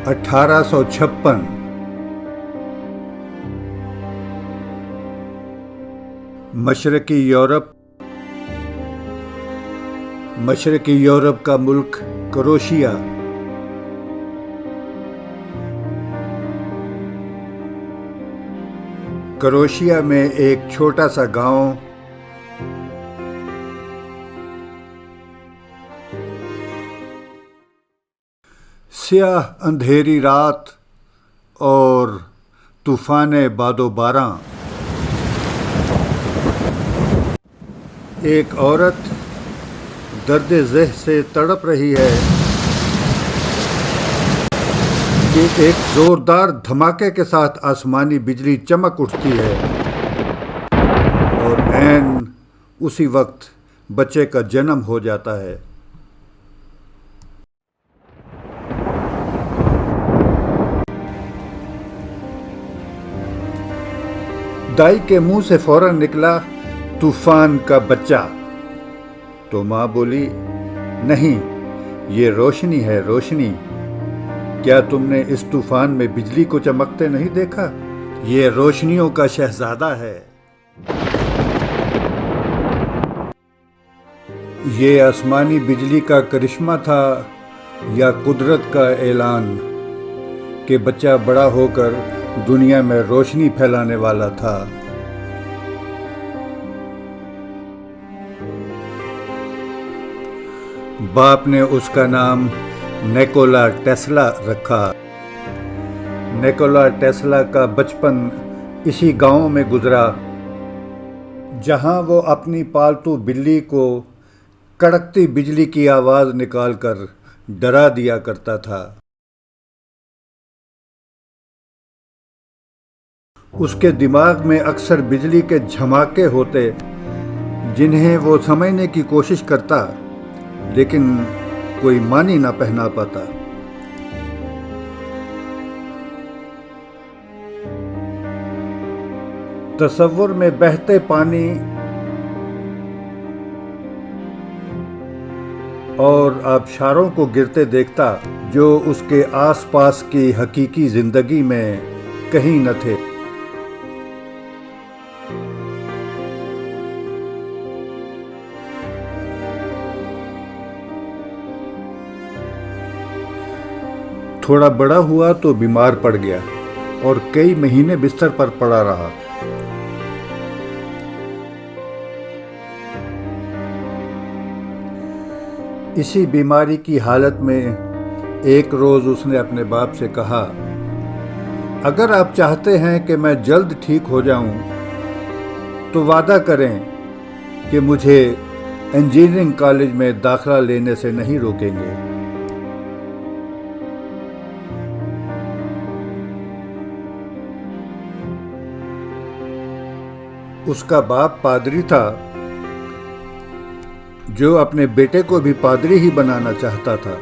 1856 مشرقی یورپ کا ملک کروشیا، کروشیا میں ایک چھوٹا سا گاؤں سیاہ اندھیری رات اور طوفان باد و باراں، ایک عورت درد ذہ سے تڑپ رہی ہے کہ ایک زوردار دھماکے کے ساتھ آسمانی بجلی چمک اٹھتی ہے اور عین اسی وقت بچے کا جنم ہو جاتا ہے۔ دائی کے منہ سے فوراً نکلا طوفان کا بچہ، تو ماں بولی، نہیں، یہ روشنی ہے، روشنی۔ کیا تم نے اس طوفان میں بجلی کو چمکتے نہیں دیکھا؟ یہ روشنیوں کا شہزادہ ہے۔ یہ آسمانی بجلی کا کرشمہ تھا یا قدرت کا اعلان کہ بچہ بڑا ہو کر دنیا میں روشنی پھیلانے والا تھا۔ باپ نے اس کا نام نیکولا ٹیسلا رکھا۔ نیکولا ٹیسلا کا بچپن اسی گاؤں میں گزرا جہاں وہ اپنی پالتو بلی کو کڑکتی بجلی کی آواز نکال کر ڈرا دیا کرتا تھا۔ اس کے دماغ میں اکثر بجلی کے جھماکے ہوتے جنہیں وہ سمجھنے کی کوشش کرتا لیکن کوئی معنی نہ پہنا پاتا۔ تصور میں بہتے پانی اور آبشاروں کو گرتے دیکھتا جو اس کے آس پاس کی حقیقی زندگی میں کہیں نہ تھے۔ تھوڑا بڑا ہوا تو بیمار پڑ گیا اور کئی مہینے بستر پر پڑا رہا۔ اسی بیماری کی حالت میں ایک روز اس نے اپنے باپ سے کہا، اگر آپ چاہتے ہیں کہ میں جلد ٹھیک ہو جاؤں تو وعدہ کریں کہ مجھے انجینئرنگ کالج میں داخلہ لینے سے نہیں روکیں گے۔ اس کا باپ پادری تھا جو اپنے بیٹے کو بھی پادری ہی بنانا چاہتا تھا۔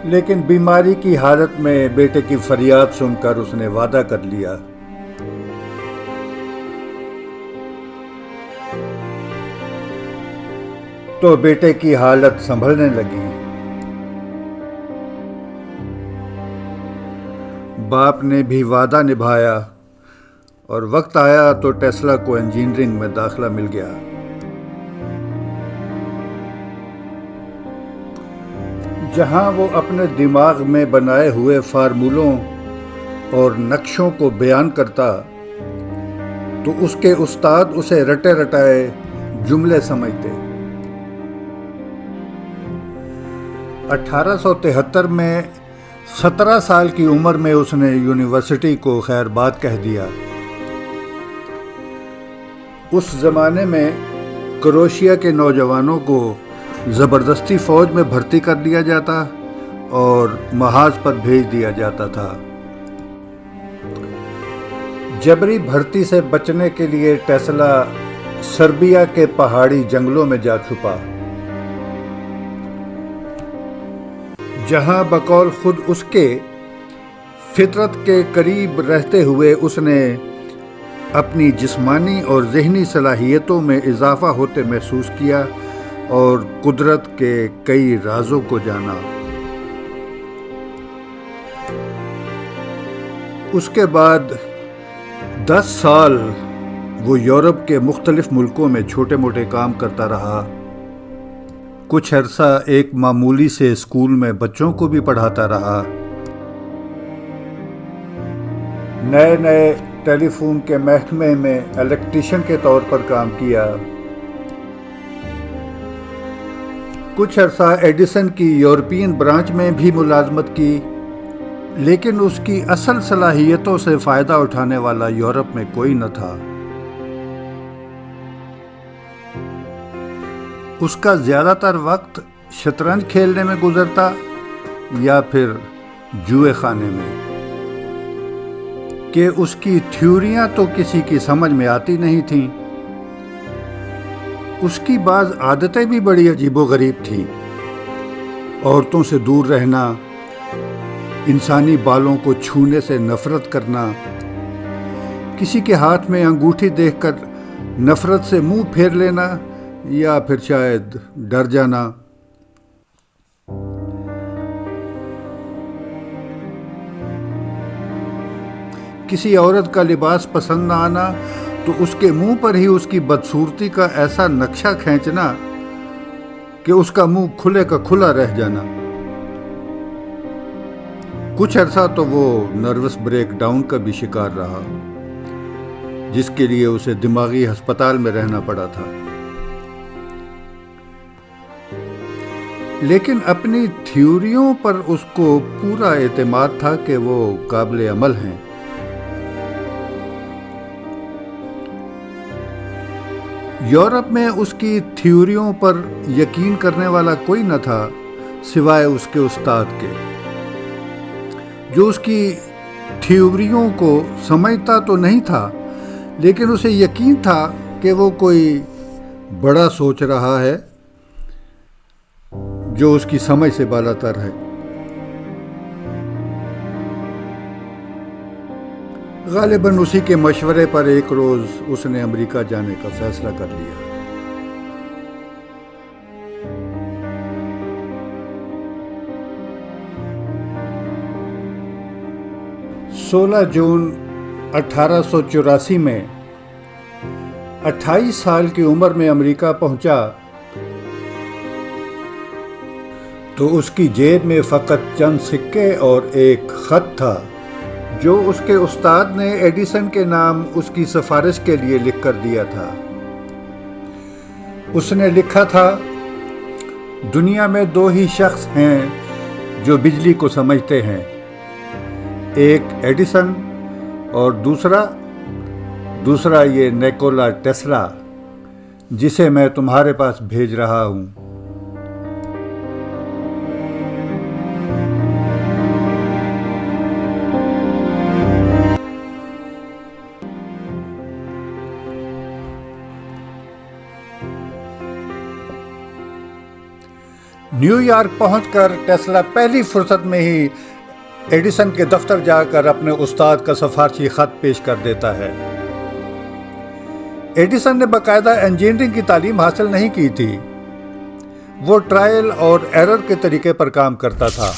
لیکن بیماری کی حالت میں بیٹے کی فریاد سن کر اس نے وعدہ کر لیا۔ تو بیٹے کی حالت سنبھلنے لگی۔ باپ نے بھی وعدہ نبھایا اور وقت آیا تو ٹیسلا کو انجینئرنگ میں داخلہ مل گیا۔ جہاں وہ اپنے دماغ میں بنائے ہوئے فارمولوں اور نقشوں کو بیان کرتا تو اس کے استاد اسے رٹے رٹائے جملے سمجھتے۔ 1873 میں 17 سال کی عمر میں اس نے یونیورسٹی کو خیر بات کہہ دیا۔ اس زمانے میں کروشیا کے نوجوانوں کو زبردستی فوج میں بھرتی کر دیا جاتا اور محاذ پر بھیج دیا جاتا تھا۔ جبری بھرتی سے بچنے کے لیے ٹیسلا سربیا کے پہاڑی جنگلوں میں جا چھپا، جہاں بقول خود اس کے فطرت کے قریب رہتے ہوئے اس نے اپنی جسمانی اور ذہنی صلاحیتوں میں اضافہ ہوتے محسوس کیا اور قدرت کے کئی رازوں کو جانا۔ اس کے بعد 10 سال وہ یورپ کے مختلف ملکوں میں چھوٹے موٹے کام کرتا رہا۔ کچھ عرصہ ایک معمولی سے اسکول میں بچوں کو بھی پڑھاتا رہا۔ نئے ٹیلی فون کے محکمے میں الیکٹریشین کے طور پر کام کیا۔ کچھ عرصہ ایڈیسن کی یورپین برانچ میں بھی ملازمت کی، لیکن اس کی اصل صلاحیتوں سے فائدہ اٹھانے والا یورپ میں کوئی نہ تھا۔ اس کا زیادہ تر وقت شطرنج کھیلنے میں گزرتا یا پھر جوئے خانے میں، کہ اس کی تھیوریاں تو کسی کی سمجھ میں آتی نہیں تھیں۔ اس کی بعض عادتیں بھی بڑی عجیب و غریب تھیں۔ عورتوں سے دور رہنا، انسانی بالوں کو چھونے سے نفرت کرنا، کسی کے ہاتھ میں انگوٹھی دیکھ کر نفرت سے منہ پھیر لینا یا پھر شاید ڈر جانا۔ کسی عورت کا لباس پسند نہ آنا تو اس کے منہ پر ہی اس کی بدصورتی کا ایسا نقشہ کھینچنا کہ اس کا منہ کھلے کا کھلا رہ جانا۔ کچھ عرصہ تو وہ نروس بریک ڈاؤن کا بھی شکار رہا، جس کے لیے اسے دماغی ہسپتال میں رہنا پڑا تھا۔ لیکن اپنی تھیوریوں پر اس کو پورا اعتماد تھا کہ وہ قابل عمل ہیں۔ یورپ میں اس کی تھیوریوں پر یقین کرنے والا کوئی نہ تھا سوائے اس کے استاد کے، جو اس کی تھیوریوں کو سمجھتا تو نہیں تھا، لیکن اسے یقین تھا کہ وہ کوئی بڑا سوچ رہا ہے جو اس کی سمجھ سے بالا تر ہے۔ غالباً اسی کے مشورے پر ایک روز اس نے امریکہ جانے کا فیصلہ کر لیا۔ 16 جون 1884 میں 28 سال کی عمر میں امریکہ پہنچا تو اس کی جیب میں فقط چند سکے اور ایک خط تھا جو اس کے استاد نے ایڈیسن کے نام اس کی سفارش کے لیے لکھ کر دیا تھا۔ اس نے لکھا تھا، دنیا میں 2 ہی شخص ہیں جو بجلی کو سمجھتے ہیں، ایک ایڈیسن اور دوسرا یہ نیکولا ٹیسلا، جسے میں تمہارے پاس بھیج رہا ہوں۔ نیو یارک پہنچ کر ٹیسلا پہلی فرصت میں ہی ایڈیسن کے دفتر جا کر اپنے استاد کا سفارشی خط پیش کر دیتا ہے۔ ایڈیسن نے باقاعدہ انجینئرنگ کی تعلیم حاصل نہیں کی تھی، وہ ٹرائل اور ایرر کے طریقے پر کام کرتا تھا۔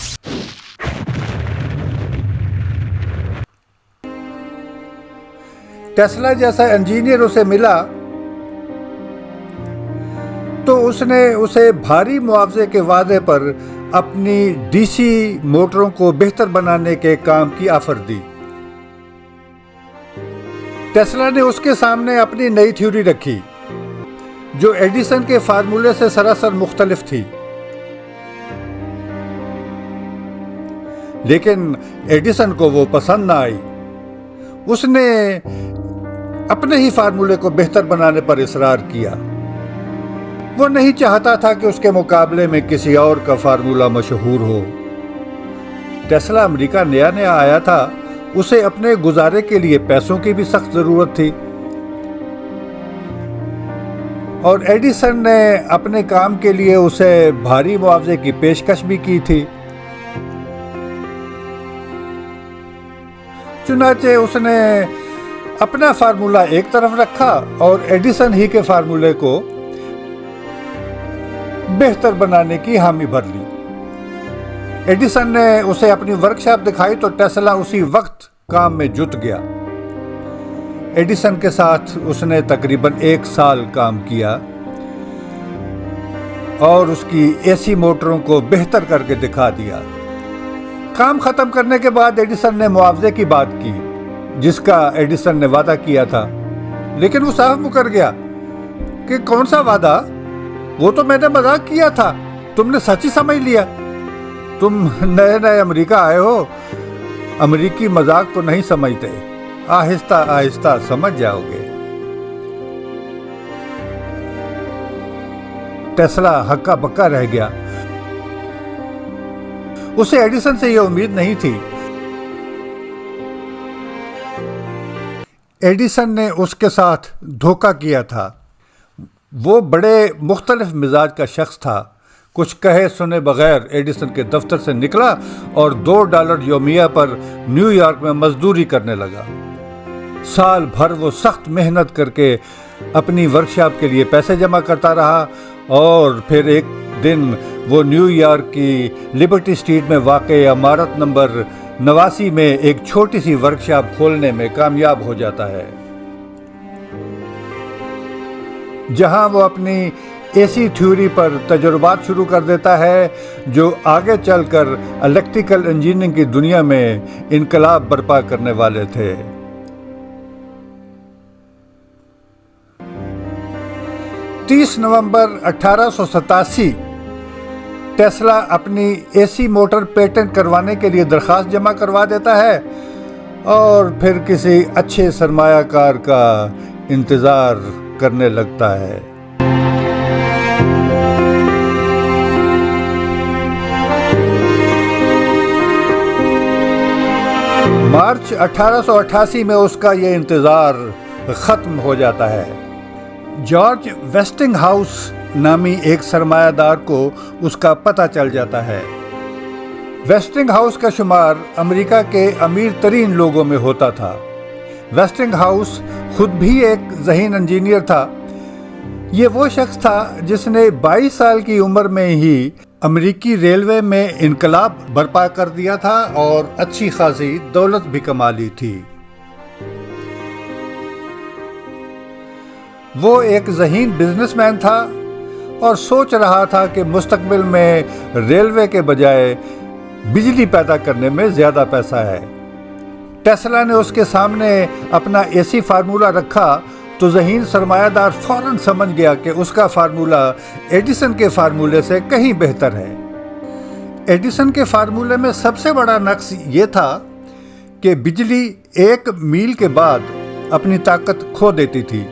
ٹیسلا جیسا انجینئر اسے ملا تو اس نے اسے بھاری معاوضے کے وعدے پر اپنی ڈی سی موٹروں کو بہتر بنانے کے کام کی آفر دی۔ ٹیسلا نے اس کے سامنے اپنی نئی تھیوری رکھی جو ایڈیسن کے فارمولے سے سراسر مختلف تھی، لیکن ایڈیسن کو وہ پسند نہ آئی۔ اس نے اپنے ہی فارمولے کو بہتر بنانے پر اصرار کیا۔ وہ نہیں چاہتا تھا کہ اس کے مقابلے میں کسی اور کا فارمولہ مشہور ہو۔ ٹیسلا امریکہ نیا آیا تھا، اسے اپنے گزارے کے لیے پیسوں کی بھی سخت ضرورت تھی، اور ایڈیسن نے اپنے کام کے لیے اسے بھاری معاوضے کی پیشکش بھی کی تھی۔ چنانچہ اس نے اپنا فارمولا ایک طرف رکھا اور ایڈیسن ہی کے فارمولے کو بہتر بنانے کی حامی بھر لی۔ ایڈیسن نے اسے اپنی ورکشاپ دکھائی تو ٹیسلا اسی وقت کام میں جٹ گیا۔ ایڈیسن کے ساتھ اس نے تقریباً 1 سال کام کیا اور اس کی اے سی موٹروں کو بہتر کر کے دکھا دیا۔ کام ختم کرنے کے بعد ایڈیسن نے معاوضے کی بات کی جس کا ایڈیسن نے وعدہ کیا تھا، لیکن وہ صاف مکر گیا کہ کون سا وعدہ، وہ تو میں نے مذاق کیا تھا، تم نے سچ ہی سمجھ لیا۔ تم نئے نئے امریکہ آئے ہو، امریکی مذاق کو نہیں سمجھتے، آہستہ آہستہ سمجھ جاؤ گے۔ ٹیسلا ہکا بکا رہ گیا، اسے ایڈیسن سے یہ امید نہیں تھی۔ ایڈیسن نے اس کے ساتھ دھوکہ کیا تھا۔ وہ بڑے مختلف مزاج کا شخص تھا۔ کچھ کہے سنے بغیر ایڈیسن کے دفتر سے نکلا اور $2 یومیہ پر نیو یارک میں مزدوری کرنے لگا۔ سال بھر وہ سخت محنت کر کے اپنی ورکشاپ کے لیے پیسے جمع کرتا رہا اور پھر ایک دن وہ نیو یارک کی لبرٹی اسٹریٹ میں واقع عمارت نمبر 89 میں ایک چھوٹی سی ورکشاپ کھولنے میں کامیاب ہو جاتا ہے، جہاں وہ اپنی اے سی تھیوری پر تجربات شروع کر دیتا ہے جو آگے چل کر الیکٹریکل انجینئرنگ کی دنیا میں انقلاب برپا کرنے والے تھے۔ 30 نومبر 1887 ٹیسلا اپنی اے سی موٹر پیٹنٹ کروانے کے لیے درخواست جمع کروا دیتا ہے اور پھر کسی اچھے سرمایہ کار کا انتظار کرنے لگتا ہے۔ مارچ 1888 میں اس کا یہ انتظار ختم ہو جاتا ہے۔ جارج ویسٹنگ ہاؤس نامی ایک سرمایہ دار کو اس کا پتہ چل جاتا ہے۔ ویسٹنگ ہاؤس کا شمار امریکہ کے امیر ترین لوگوں میں ہوتا تھا۔ ویسٹنگ ہاؤس خود بھی ایک ذہین انجینئر تھا۔ یہ وہ شخص تھا جس نے 22 سال کی عمر میں ہی امریکی ریلوے میں انقلاب برپا کر دیا تھا اور اچھی خاصی دولت بھی کما لی تھی۔ وہ ایک ذہین بزنس مین تھا اور سوچ رہا تھا کہ مستقبل میں ریلوے کے بجائے بجلی پیدا کرنے میں زیادہ پیسہ ہے۔ ٹیسلا نے اس کے سامنے اپنا اے سی فارمولا رکھا تو ذہین سرمایہ دار فوراً سمجھ گیا کہ اس کا فارمولا ایڈیسن کے فارمولے سے کہیں بہتر ہے۔ ایڈیسن کے فارمولے میں سب سے بڑا نقص یہ تھا کہ بجلی 1 میل کے بعد اپنی طاقت کھو دیتی تھی،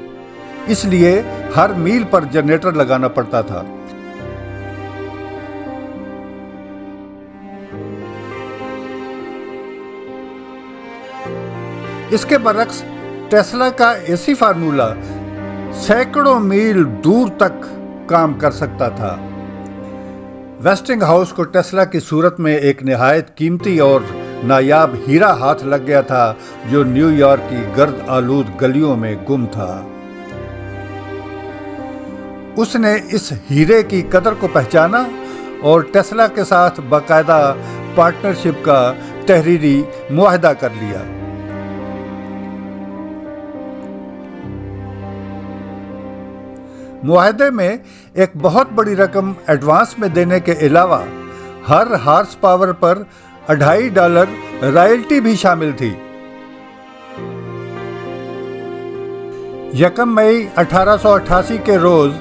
اس لیے ہر میل پر جنریٹر لگانا پڑتا تھا۔ اس کے برعکس ٹیسلا کا اے سی فارمولا سینکڑوں میل دور تک کام کر سکتا تھا۔ ویسٹنگ ہاؤس کو ٹیسلا کی صورت میں ایک نہایت قیمتی اور نایاب ہیرا ہاتھ لگ گیا تھا جو نیو یارک کی گرد آلود گلیوں میں گم تھا۔ اس نے اس ہیرے کی قدر کو پہچانا اور ٹیسلا کے ساتھ باقاعدہ پارٹنرشپ کا تحریری معاہدہ کر لیا۔ معاہدے میں ایک بہت بڑی رقم ایڈوانس میں دینے کے علاوہ ہر ہارس پاور پر $2.5 رائلٹی بھی شامل تھی۔ 1 مئی 1888 کے روز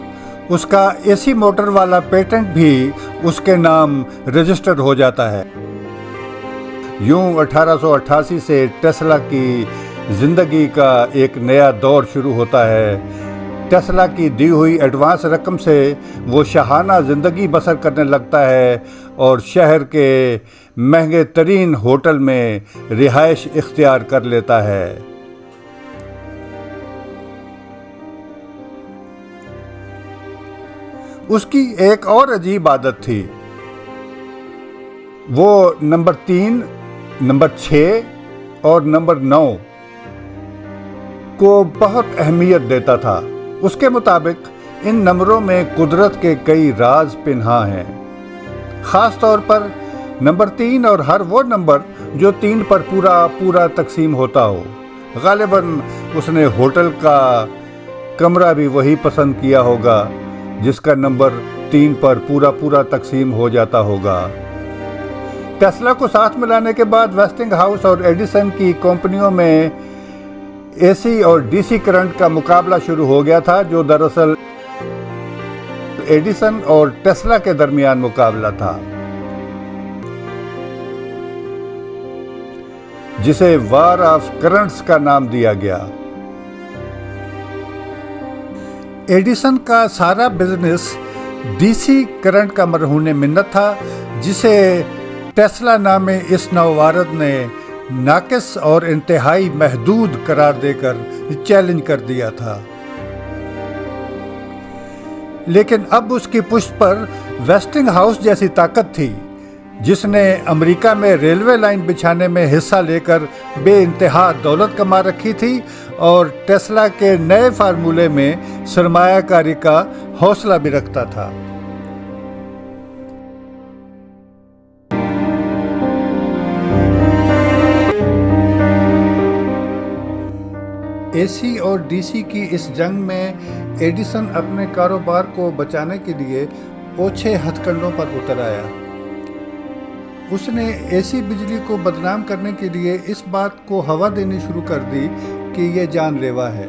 اس کا اے سی موٹر والا پیٹنٹ بھی اس کے نام رجسٹر ہو جاتا ہے۔ یوں 1888 سے ٹیسلا کی زندگی کا ایک نیا دور شروع ہوتا ہے۔ ٹیسلا کی دی ہوئی ایڈوانس رقم سے وہ شاہانہ زندگی بسر کرنے لگتا ہے اور شہر کے مہنگے ترین ہوٹل میں رہائش اختیار کر لیتا ہے۔ اس کی ایک اور عجیب عادت تھی۔ وہ نمبر 3، نمبر 6 اور نمبر 9 کو بہت اہمیت دیتا تھا۔ اس کے مطابق ان نمبروں میں قدرت کے کئی راز پنہاں ہیں، خاص طور پر نمبر 3 اور ہر وہ نمبر جو 3 پر پورا تقسیم ہوتا ہو۔ غالباً اس نے ہوٹل کا کمرہ بھی وہی پسند کیا ہوگا جس کا نمبر 3 پر پورا تقسیم ہو جاتا ہوگا۔ ٹیسلا کو ساتھ ملانے کے بعد ویسٹنگ ہاؤس اور ایڈیسن کی کمپنیوں میں اے سی اور ڈی سی کرنٹ کا مقابلہ شروع ہو گیا تھا، جو دراصل ایڈیسن اور ٹیسلا کے درمیان مقابلہ تھا، جسے وار آف کرنٹس کا نام دیا گیا۔ ایڈیسن کا سارا بزنس ڈی سی کرنٹ کا مرہون منت تھا، جسے ٹیسلا نامی اس نوآورد نے ناقص اور انتہائی محدود قرار دے کر چیلنج کر دیا تھا۔ لیکن اب اس کی پشت پر ویسٹنگ ہاؤس جیسی طاقت تھی، جس نے امریکہ میں ریلوے لائن بچھانے میں حصہ لے کر بے انتہا دولت کما رکھی تھی، اور ٹیسلا کے نئے فارمولے میں سرمایہ کاری کا حوصلہ بھی رکھتا تھا۔ اے سی اور ڈی سی کی اس جنگ میں ایڈیسن اپنے کاروبار کو بچانے کے لیے اوچھے ہتھ کنڈوں پر اتر آیا۔ اس نے اے سی بجلی کو بدنام کرنے کے لیے اس بات کو ہوا دینی شروع کر دی کہ یہ جان لیوا ہے۔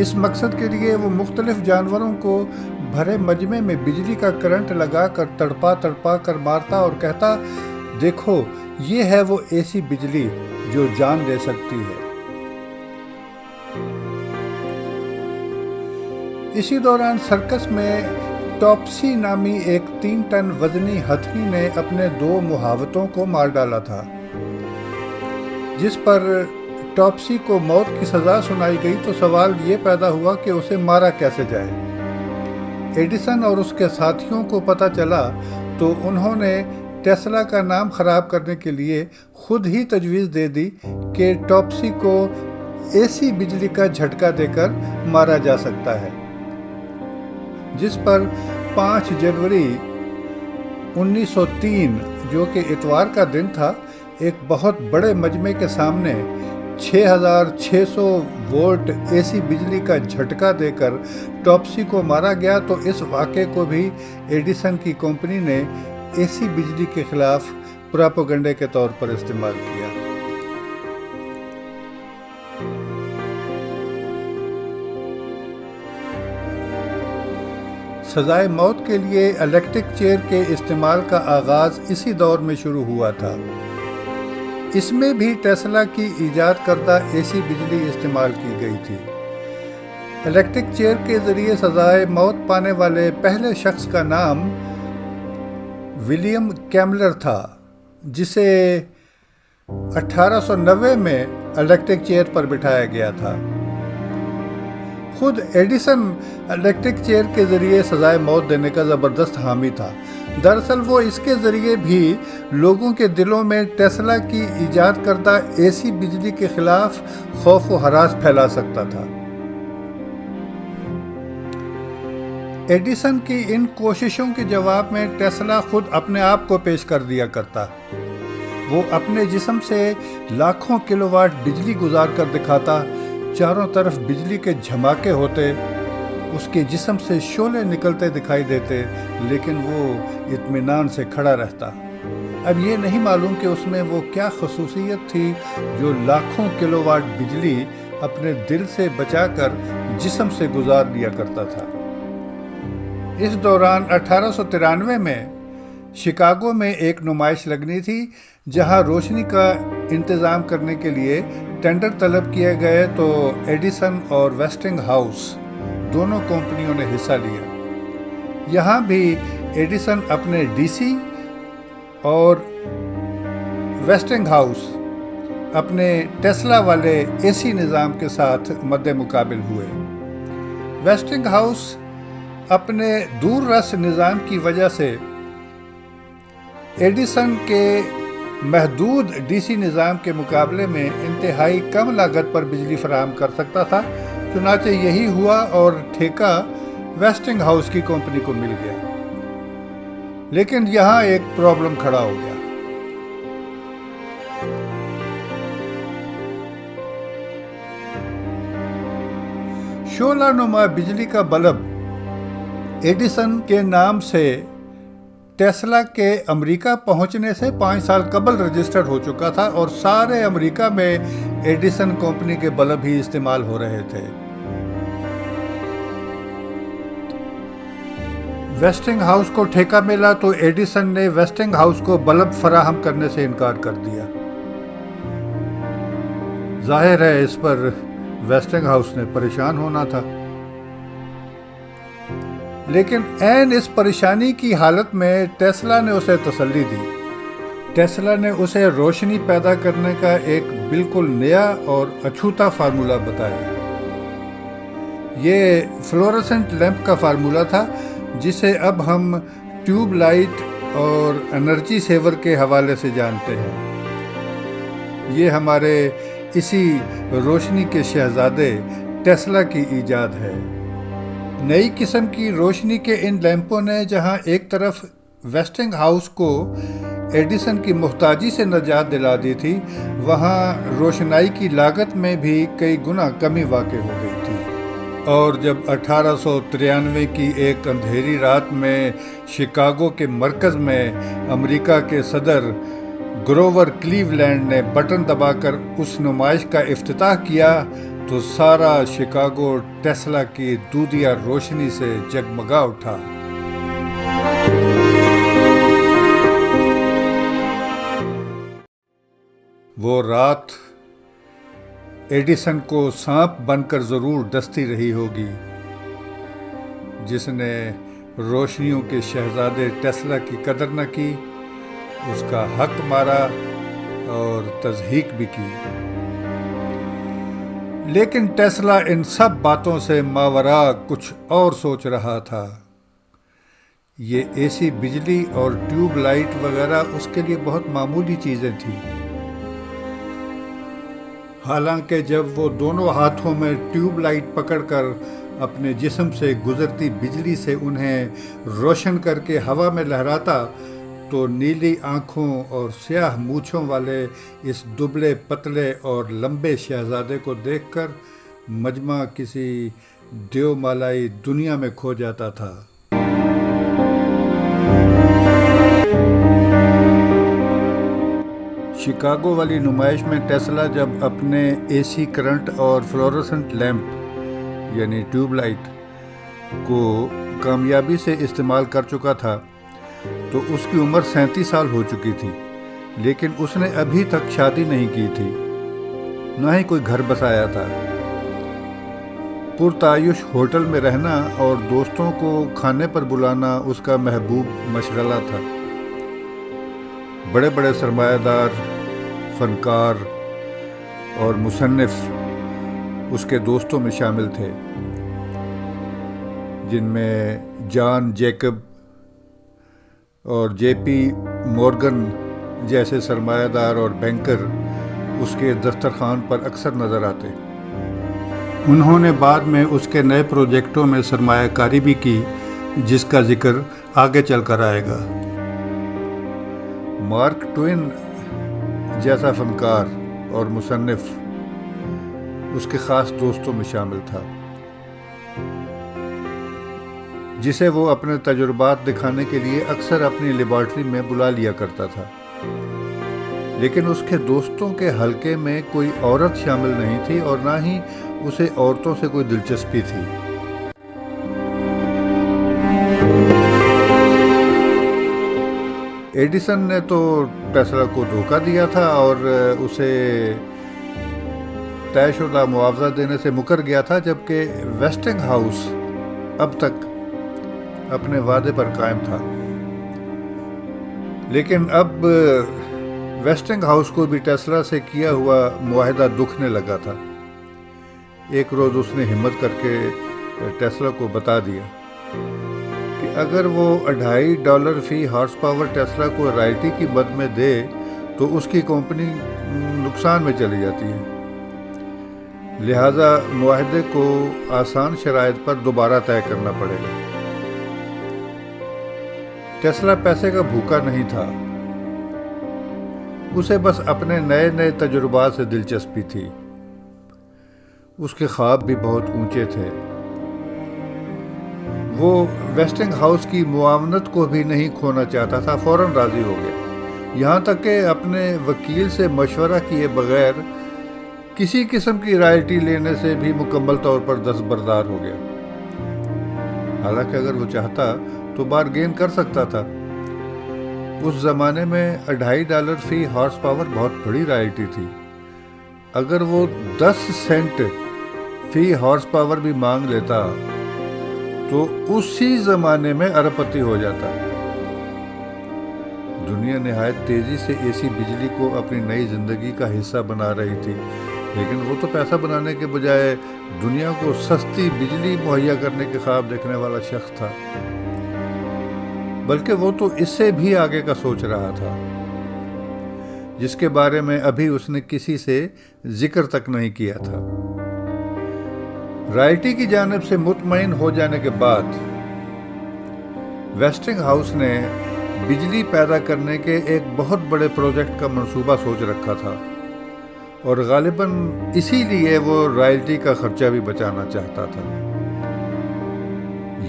اس مقصد کے لیے وہ مختلف جانوروں کو بھرے مجمع میں بجلی کا کرنٹ لگا کر تڑپا کر مارتا اور کہتا، دیکھو یہ ہے وہ ایسی بجلی جو جان دے سکتی ہے۔ اسی دوران سرکس میں ٹاپسی نامی ایک 3 ٹن وزنی ہتھی نے اپنے 2 محاوتوں کو مار ڈالا تھا، جس پر ٹاپسی کو موت کی سزا سنائی گئی تو سوال یہ پیدا ہوا کہ اسے مارا کیسے جائے۔ ایڈیسن اور اس کے ساتھیوں کو پتہ چلا تو انہوں نے ٹیسلا کا نام خراب کرنے کے لیے خود ہی تجویز دے دی کہ ٹاپسی کو اے سی بجلی کا جھٹکا دے کر مارا جا سکتا ہے، جس پر 5 جنوری 1903 جو کہ اتوار کا دن تھا، ایک بہت بڑے مجمع کے سامنے 6600 وولٹ اے سی بجلی کا جھٹکا دے کر ٹاپسی کو مارا گیا۔ تو اس واقعے کو بھی ایڈیسن کی کمپنی نے اے سی بجلی کے خلاف پراپیگنڈے کے طور پر استعمال کیا۔ سزائے موت کے لیے الیکٹرک چیئر کے استعمال کا آغاز اسی دور میں شروع ہوا تھا۔ اس میں بھی ٹیسلا کی ایجاد کردہ اے سی بجلی استعمال کی گئی تھی۔ الیکٹرک چیئر کے ذریعے سزائے موت پانے والے پہلے شخص کا نام ولیم کیملر تھا، جسے 1890 میں الیکٹرک چیئر پر بٹھایا گیا تھا۔ خود ایڈیسن الیکٹرک چیئر کے ذریعے سزائے موت دینے کا زبردست حامی تھا۔ دراصل وہ اس کے ذریعے بھی لوگوں کے دلوں میں ٹیسلا کی ایجاد کردہ اے سی بجلی کے خلاف خوف و ہراس پھیلا سکتا تھا۔ ایڈیسن کی ان کوششوں کے جواب میں ٹیسلا خود اپنے آپ کو پیش کر دیا کرتا۔ وہ اپنے جسم سے لاکھوں کلو واٹ بجلی گزار کر دکھاتا، چاروں طرف بجلی کے جھماکے ہوتے، اس کے جسم سے شعلے نکلتے دکھائی دیتے، لیکن وہ اطمینان سے کھڑا رہتا۔ اب یہ نہیں معلوم کہ اس میں وہ کیا خصوصیت تھی جو لاکھوں کلو واٹ بجلی اپنے دل سے بچا کر جسم سے گزار لیا کرتا تھا۔ اس دوران 1893 میں شکاگو میں ایک نمائش لگنی تھی، جہاں روشنی کا انتظام کرنے کے لیے ٹینڈر طلب کیے گئے، تو ایڈیسن اور ویسٹنگ ہاؤس دونوں کمپنیوں نے حصہ لیا۔ یہاں بھی ایڈیسن اپنے ڈی سی اور ویسٹنگ ہاؤس اپنے ٹیسلا والے اے سی نظام کے ساتھ مد مقابل ہوئے۔ ویسٹنگ ہاؤس اپنے دور رس نظام کی وجہ سے ایڈیسن کے محدود ڈی سی نظام کے مقابلے میں انتہائی کم لاگت پر بجلی فراہم کر سکتا تھا۔ چنانچہ یہی ہوا اور ٹھیکہ ویسٹنگ ہاؤس کی کمپنی کو مل گیا۔ لیکن یہاں ایک پرابلم کھڑا ہو گیا۔ شعلہ نما بجلی کا بلب ایڈیسن کے نام سے ٹیسلا کے امریکہ پہنچنے سے 5 سال قبل رجسٹر ہو چکا تھا اور سارے امریکہ میں ایڈیسن کمپنی کے بلب ہی استعمال ہو رہے تھے۔ ویسٹنگ ہاؤس کو ٹھیکہ ملا تو ایڈیسن نے ویسٹنگ ہاؤس کو بلب فراہم کرنے سے انکار کر دیا۔ ظاہر ہے اس پر ویسٹنگ ہاؤس نے پریشان ہونا تھا، لیکن عین اس پریشانی کی حالت میں ٹیسلا نے اسے تسلی دی۔ ٹیسلا نے اسے روشنی پیدا کرنے کا ایک بالکل نیا اور اچھوتا فارمولہ بتایا۔ یہ فلورسنٹ لیمپ کا فارمولہ تھا جسے اب ہم ٹیوب لائٹ اور انرجی سیور کے حوالے سے جانتے ہیں۔ یہ ہمارے اسی روشنی کے شہزادے ٹیسلا کی ایجاد ہے۔ نئی قسم کی روشنی کے ان لیمپوں نے جہاں ایک طرف ویسٹنگ ہاؤس کو ایڈیسن کی محتاجی سے نجات دلا دی تھی، وہاں روشنائی کی لاگت میں بھی کئی گنا کمی واقع ہو گئی تھی۔ اور جب 1893 کی ایک اندھیری رات میں شکاگو کے مرکز میں امریکہ کے صدر گروور کلیولینڈ نے بٹن دبا کر اس نمائش کا افتتاح کیا تو سارا شکاگو ٹیسلا کی دودھیا روشنی سے جگمگا اٹھا۔ وہ رات ایڈیسن کو سانپ بن کر ضرور ڈستی رہی ہوگی، جس نے روشنیوں کے شہزادے ٹیسلا کی قدر نہ کی، اس کا حق مارا اور تضحیک بھی کی۔ لیکن ٹیسلا ان سب باتوں سے ماوراء کچھ اور سوچ رہا تھا۔ یہ اے سی بجلی اور ٹیوب لائٹ وغیرہ اس کے لیے بہت معمولی چیزیں تھیں۔ حالانکہ جب وہ دونوں ہاتھوں میں ٹیوب لائٹ پکڑ کر اپنے جسم سے گزرتی بجلی سے انہیں روشن کر کے ہوا میں لہراتا تو نیلی آنکھوں اور سیاہ مونچھوں والے اس دبلے پتلے اور لمبے شہزادے کو دیکھ کر مجمع کسی دیو مالائی دنیا میں کھو جاتا تھا۔ شکاگو والی نمائش میں ٹیسلا جب اپنے اے سی کرنٹ اور فلورسنٹ لیمپ یعنی ٹیوب لائٹ کو کامیابی سے استعمال کر چکا تھا تو اس کی عمر 37 سال ہو چکی تھی، لیکن اس نے ابھی تک شادی نہیں کی تھی، نہ ہی کوئی گھر بسایا تھا۔ پرتعیش ہوٹل میں رہنا اور دوستوں کو کھانے پر بلانا اس کا محبوب مشغلہ تھا۔ بڑے بڑے سرمایہ دار، فنکار اور مصنف اس کے دوستوں میں شامل تھے، جن میں جان جیکب اور جے پی مورگن جیسے سرمایہ دار اور بینکر اس کے دسترخوان پر اکثر نظر آتے۔ انہوں نے بعد میں اس کے نئے پروجیکٹوں میں سرمایہ کاری بھی کی، جس کا ذکر آگے چل کر آئے گا۔ مارک ٹوین جیسا فنکار اور مصنف اس کے خاص دوستوں میں شامل تھا، جسے وہ اپنے تجربات دکھانے کے لیے اکثر اپنی لیبارٹری میں بلا لیا کرتا تھا۔ لیکن اس کے دوستوں کے حلقے میں کوئی عورت شامل نہیں تھی اور نہ ہی اسے عورتوں سے کوئی دلچسپی تھی۔ ایڈیسن نے تو ٹیسلا کو دھوکہ دیا تھا اور اسے طے شدہ معاوضہ دینے سے مکر گیا تھا، جبکہ ویسٹنگ ہاؤس اب تک اپنے وعدے پر قائم تھا۔ لیکن اب ویسٹنگ ہاؤس کو بھی ٹیسلا سے کیا ہوا معاہدہ دکھنے لگا تھا۔ ایک روز اس نے ہمت کر کے ٹیسلا کو بتا دیا کہ اگر وہ $2.5 فی ہارس پاور ٹیسلا کو رائلٹی کی مد میں دے تو اس کی کمپنی نقصان میں چلی جاتی ہے، لہذا معاہدے کو آسان شرائط پر دوبارہ طے کرنا پڑے گا۔ ٹیسلا پیسے کا بھوکا نہیں تھا، اسے بس اپنے نئے تجربات سے دلچسپی تھی۔ اس کے خواب بھی بہت اونچے تھے۔ وہ ویسٹنگ ہاؤس کی معاونت کو بھی نہیں کھونا چاہتا تھا، فوراً راضی ہو گیا، یہاں تک کہ اپنے وکیل سے مشورہ کیے بغیر کسی قسم کی رائلٹی لینے سے بھی مکمل طور پر دستبردار ہو گیا۔ حالانکہ اگر وہ چاہتا تو بارگین کر سکتا تھا۔ اس زمانے میں $2.5 فی ہارس پاور بہت بڑی رائلٹی تھی۔ اگر وہ 10 سینٹ فی ہارس پاور بھی مانگ لیتا تو اسی زمانے میں ارب پتی ہو جاتا۔ دنیا نہایت تیزی سے ایسی بجلی کو اپنی نئی زندگی کا حصہ بنا رہی تھی، لیکن وہ تو پیسہ بنانے کے بجائے دنیا کو سستی بجلی مہیا کرنے کے خواب دیکھنے والا شخص تھا، بلکہ وہ تو اس سے بھی آگے کا سوچ رہا تھا، جس کے بارے میں ابھی اس نے کسی سے ذکر تک نہیں کیا تھا۔ رائلٹی کی جانب سے مطمئن ہو جانے کے بعد ویسٹنگ ہاؤس نے بجلی پیدا کرنے کے ایک بہت بڑے پروجیکٹ کا منصوبہ سوچ رکھا تھا، اور غالباً اسی لیے وہ رائلٹی کا خرچہ بھی بچانا چاہتا تھا۔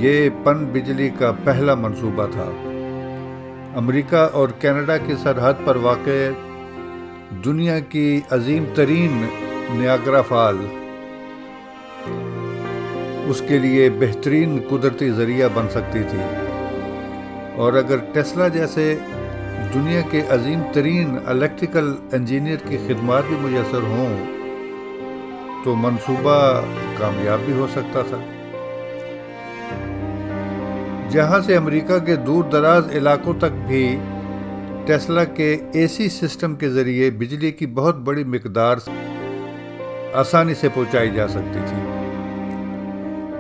یہ پن بجلی کا پہلا منصوبہ تھا۔ امریکہ اور کینیڈا کی سرحد پر واقع دنیا کی عظیم ترین نیاگرا فال اس کے لیے بہترین قدرتی ذریعہ بن سکتی تھی، اور اگر ٹیسلا جیسے دنیا کے عظیم ترین الیکٹریکل انجینئر کی خدمات بھی میسر ہوں تو منصوبہ کامیاب بھی ہو سکتا تھا۔ جہاں سے امریکہ کے دور دراز علاقوں تک بھی ٹیسلا کے اے سی سسٹم کے ذریعے بجلی کی بہت بڑی مقدار آسانی سے پہنچائی جا سکتی تھی،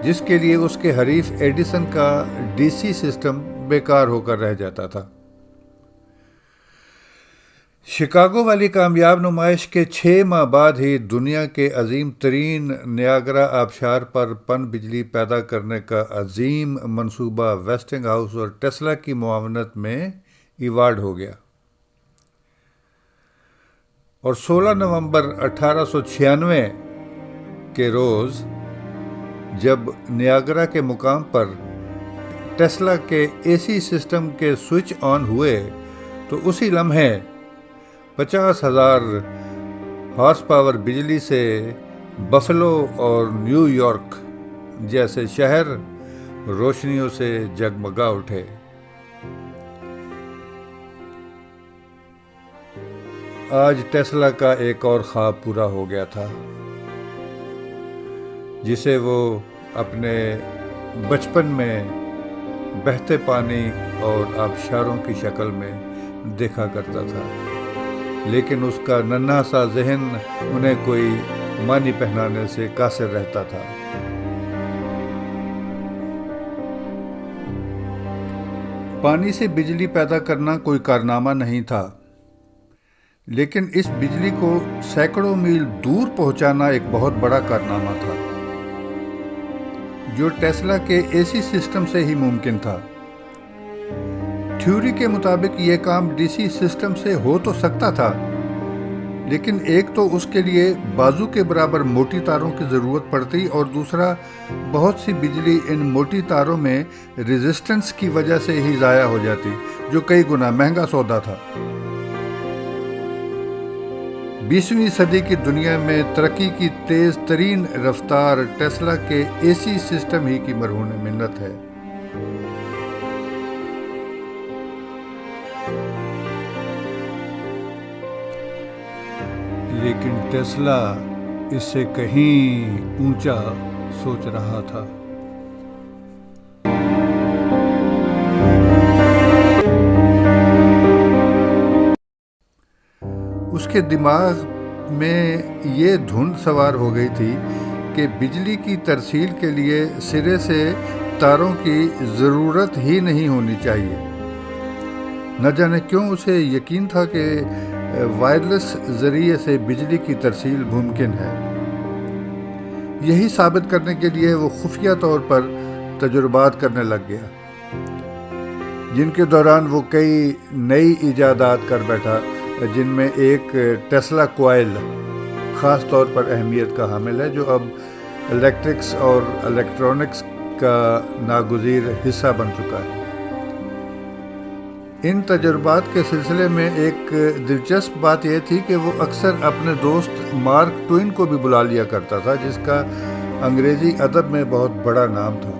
جس کے لیے اس کے حریف ایڈیسن کا ڈی سی سسٹم بیکار ہو کر رہ جاتا تھا۔ شکاگو والی کامیاب نمائش کے 6 ماہ بعد ہی دنیا کے عظیم ترین نیاگرا آبشار پر پن بجلی پیدا کرنے کا عظیم منصوبہ ویسٹنگ ہاؤس اور ٹیسلا کی معاونت میں ایوارڈ ہو گیا، اور 16 نومبر 1896 کے روز جب نیاگرا کے مقام پر ٹیسلا کے اے سی سسٹم کے سوئچ آن ہوئے تو اسی لمحے 50,000 ہارس پاور بجلی سے بفلو اور نیو یارک جیسے شہر روشنیوں سے جگمگا اٹھے۔ آج ٹیسلا کا ایک اور خواب پورا ہو گیا تھا، جسے وہ اپنے بچپن میں بہتے پانی اور آبشاروں کی شکل میں دیکھا کرتا تھا، لیکن اس کا ننھا سا ذہن انہیں کوئی معنی پہنانے سے قاصر رہتا تھا۔ پانی سے بجلی پیدا کرنا کوئی کارنامہ نہیں تھا، لیکن اس بجلی کو سینکڑوں میل دور پہنچانا ایک بہت بڑا کارنامہ تھا، جو ٹیسلا کے اے سی سسٹم سے ہی ممکن تھا۔ تھیوری کے مطابق یہ کام ڈی سی سسٹم سے ہو تو سکتا تھا، لیکن ایک تو اس کے لیے بازو کے برابر موٹی تاروں کی ضرورت پڑتی، اور دوسرا بہت سی بجلی ان موٹی تاروں میں ریزسٹنس کی وجہ سے ہی ضائع ہو جاتی، جو کئی گنا مہنگا سودا تھا۔ 20ویں صدی کی دنیا میں ترقی کی تیز ترین رفتار ٹیسلا کے اے سی سسٹم ہی کی مرہون منت ہے۔ لیکن ٹیسلا اس سے کہیں اونچا سوچ رہا تھا۔ اس کے دماغ میں یہ دھند سوار ہو گئی تھی کہ بجلی کی ترسیل کے لیے سرے سے تاروں کی ضرورت ہی نہیں ہونی چاہیے۔ نہ جانے کیوں اسے یقین تھا کہ وائرلیس ذریعے سے بجلی کی ترسیل ممکن ہے۔ یہی ثابت کرنے کے لیے وہ خفیہ طور پر تجربات کرنے لگ گیا، جن کے دوران وہ کئی نئی ایجادات کر بیٹھا، جن میں ایک ٹیسلا کوائل خاص طور پر اہمیت کا حامل ہے، جو اب الیکٹرکس اور الیکٹرونکس کا ناگزیر حصہ بن چکا ہے۔ ان تجربات کے سلسلے میں ایک دلچسپ بات یہ تھی کہ وہ اکثر اپنے دوست مارک ٹوین کو بھی بلا لیا کرتا تھا، جس کا انگریزی ادب میں بہت بڑا نام تھا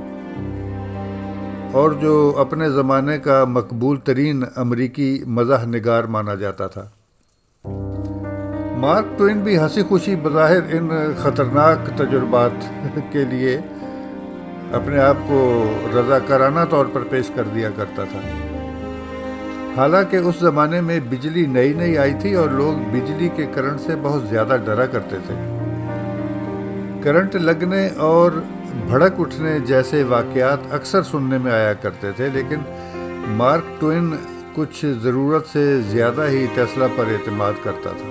اور جو اپنے زمانے کا مقبول ترین امریکی مزاح نگار مانا جاتا تھا۔ مارک ٹوین بھی ہنسی خوشی بظاہر ان خطرناک تجربات کے لیے اپنے آپ کو رضاکارانہ طور پر پیش کر دیا کرتا تھا۔ حالانکہ اس زمانے میں بجلی نئی نئی آئی تھی اور لوگ بجلی کے کرنٹ سے بہت زیادہ ڈرا کرتے تھے۔ کرنٹ لگنے اور بھڑک اٹھنے جیسے واقعات اکثر سننے میں آیا کرتے تھے، لیکن مارک ٹوین کچھ ضرورت سے زیادہ ہی ٹیسلا پر اعتماد کرتا تھا۔